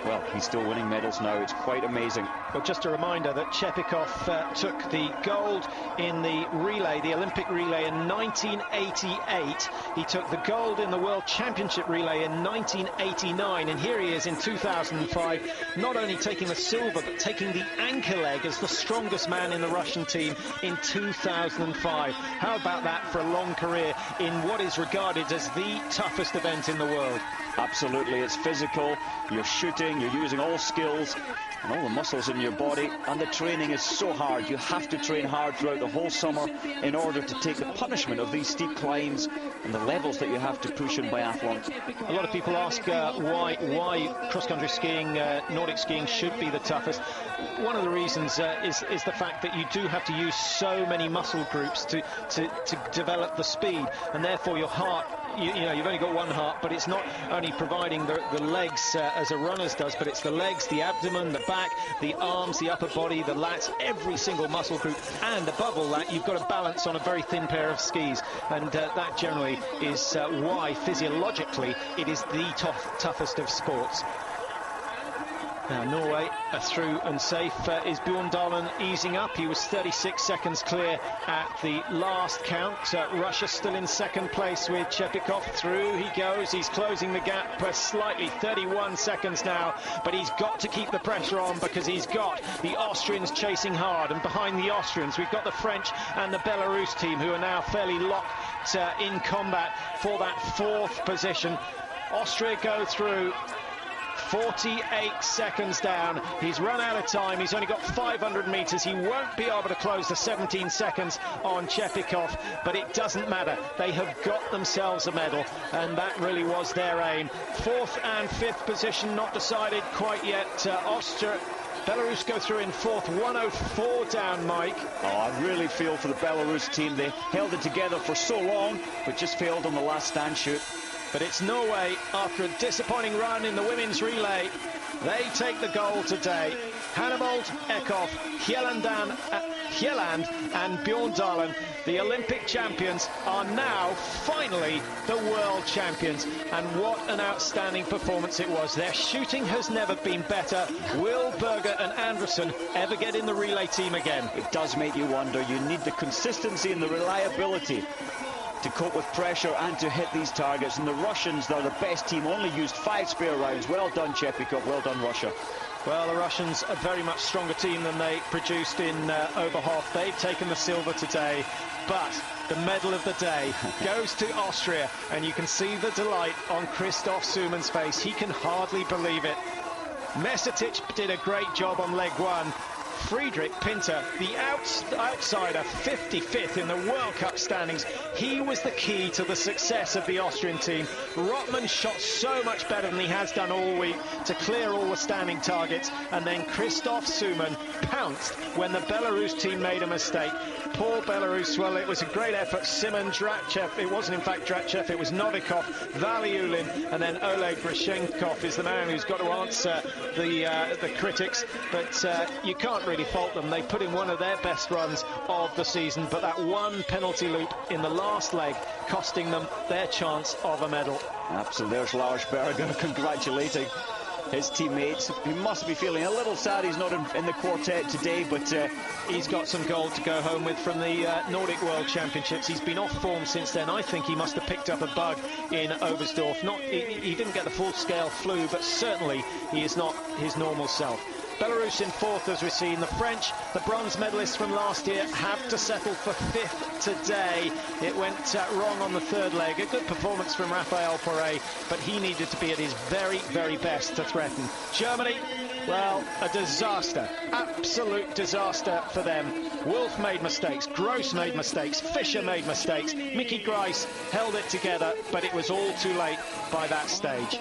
S2: well, he's still winning medals now. It's quite amazing.
S1: Well, just a reminder that Chepikov took the gold in the relay, the Olympic relay, in 1988. He took the gold in the World Championship relay in 1989. And here he is in 2005, not only taking the silver, but taking the anchor leg as the strongest man in the Russian team in 2005. How about that for a long career in what is regarded as the toughest event in the world?
S2: Absolutely, it's physical, you're shooting, you're using all skills and all the muscles in your body, and the training is so hard. You have to train hard throughout the whole summer in order to take the punishment of these steep climbs and the levels that you have to push in biathlon.
S1: A lot of people ask why cross-country skiing, Nordic skiing should be the toughest. One of the reasons is the fact that you do have to use so many muscle groups to develop the speed, and therefore your heart, you know, you've only got one heart, but it's not only providing the legs as a runner's does, but it's the legs, the abdomen, the back, the arms, the upper body, the lats, every single muscle group, and above all that, you've got to balance on a very thin pair of skis, and that generally is why physiologically it is the toughest of sports. Now Norway are through and safe. Is Bjorndalen easing up? He was 36 seconds clear at the last count. Russia still in second place with Chepikov. Through he goes. He's closing the gap slightly, 31 seconds now. But he's got to keep the pressure on because he's got the Austrians chasing hard. And behind the Austrians, we've got the French and the Belarus team who are now fairly locked in combat for that fourth position. Austria go through. 48 seconds down. He's run out of time. He's only got 500 metres. He won't be able to close the 17 seconds on Chepikov, but it doesn't matter. They have got themselves a medal, and that really was their aim. Fourth and fifth position not decided quite yet. Austria, Belarus go through in fourth, 104 down, Mike.
S2: Oh, I really feel for the Belarus team. They held it together for so long, but just failed on the last stand shoot.
S1: But it's Norway, after a disappointing run in the women's relay. They take the gold today. Hannebold, Ekhoff, Yelland and Bjorndalen, the Olympic champions, are now finally the world champions. And what an outstanding performance it was. Their shooting has never been better. Will Berger and Anderson ever get in the relay team again?
S2: It does make you wonder. You need the consistency and the reliability to cope with pressure and to hit these targets. And the Russians, they're the best team, only used 5 spare rounds. Well done, Chepikov. Well done, Russia.
S1: Well, the Russians are a very much stronger team than they produced in Oberhof. They've taken the silver today, but the medal of the day goes to Austria, and you can see the delight on Kristoffer Summan's face. He can hardly believe it. Mezotich did a great job on leg 1. Friedrich Pintер, the outsider, 55th in the World Cup standings. He was the key to the success of the Austrian team. Rottmann shot so much better than he has done all week to clear all the standing targets. And then Kristoffer Summan pounced when the Belarus team made a mistake. Poor Belarus. Well, it was a great effort. Simon Drachev, it wasn't in fact Drachev, it was Novikov, Valiulin, and then Oleg Grashenkov is the man who's got to answer the critics. But you can't really fault them. They put in one of their best runs of the season, but that one penalty loop in the last leg costing them their chance of a medal.
S2: Absolutely. There's Lars Berger congratulating his teammates. He must be feeling a little sad he's not in the quartet today, but
S1: he's got some gold to go home with from the Nordic World Championships. He's been off form since then. I think he must have picked up a bug in Oberstdorf. He didn't get the full-scale flu, but certainly he is not his normal self. Belarus in fourth, as we've seen. The French, the bronze medalists from last year, have to settle for fifth today. It went wrong on the third leg. A good performance from Raphael Poré, but he needed to be at his very, very best to threaten. Germany, well, a disaster. Absolute disaster for them. Wolf made mistakes, Gross made mistakes, Fischer made mistakes. Mickey Grice held it together, but it was all too late by that stage.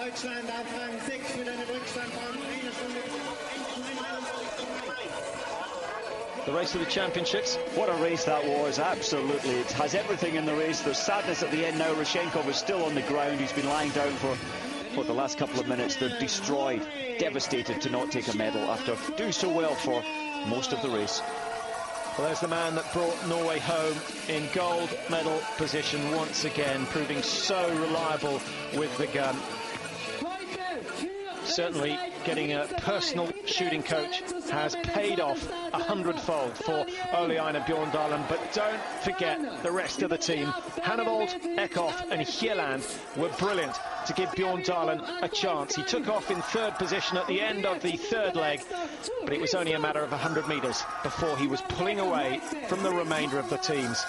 S1: The race of the championships.
S2: What a race that was, absolutely. It has everything in the race. There's sadness at the end now. Roshenkov is still on the ground. He's been lying down for the last couple of minutes. They're destroyed, devastated to not take a medal after doing so well for most of the race.
S1: Well, there's the man that brought Norway home in gold medal position once again, proving so reliable with the gun. Certainly getting a personal shooting coach has paid off 100-fold for Ole-Einar Bjorndalen, but don't forget the rest of the team. Hannavold, Ekhoff and Yellan were brilliant to give Bjorndalen a chance. He took off in third position at the end of the third leg, but it was only a matter of 100 metres before he was pulling away from the remainder of the teams.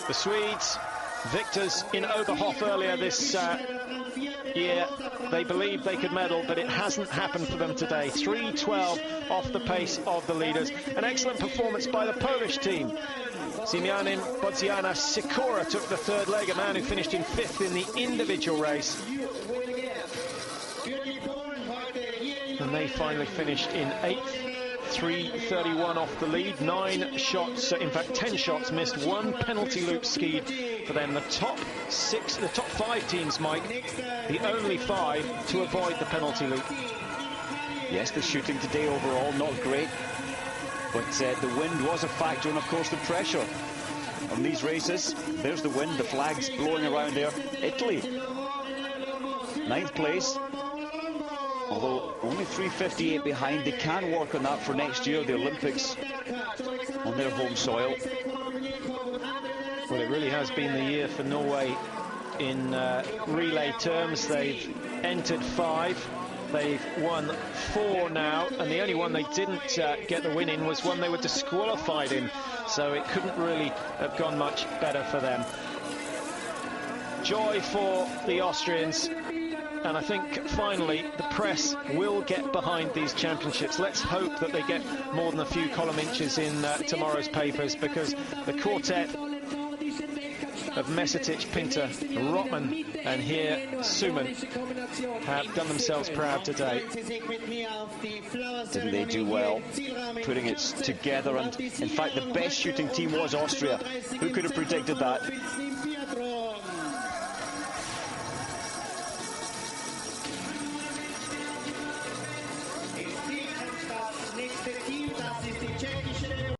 S1: The Swedes, victors in Oberhof earlier this year. They believed they could medal, but it hasn't happened for them today. 3:12 off the pace of the leaders. An excellent performance by the Polish team. Siemianin Bodziana Sikora took the third leg, a man who finished in fifth in the individual race. And they finally finished in eighth. 3:31 off the lead, 9 shots, in fact 10 shots missed, 1 penalty loop skied for them. The top 5 teams, Mike, the only 5 to avoid the penalty loop.
S2: Yes, the shooting today overall not great, but the wind was a factor, and of course the pressure on these races. There's the wind, the flags blowing around there. Italy, 9th place. Although only 3:58 behind, they can work on that for next year, the Olympics on their home soil.
S1: Well, it really has been the year for Norway in relay terms. They've entered 5, they've won 4 now, and the only one they didn't get the win in was one they were disqualified in, so it couldn't really have gone much better for them. Joy for the Austrians. And I think, finally, the press will get behind these championships. Let's hope that they get more than a few column inches in tomorrow's papers, because the quartet of Mezotich, Pinther, Rotman, and here Suman have done themselves proud today.
S2: Didn't they do well putting it together? And, in fact, the best shooting team was Austria. Who could have predicted that?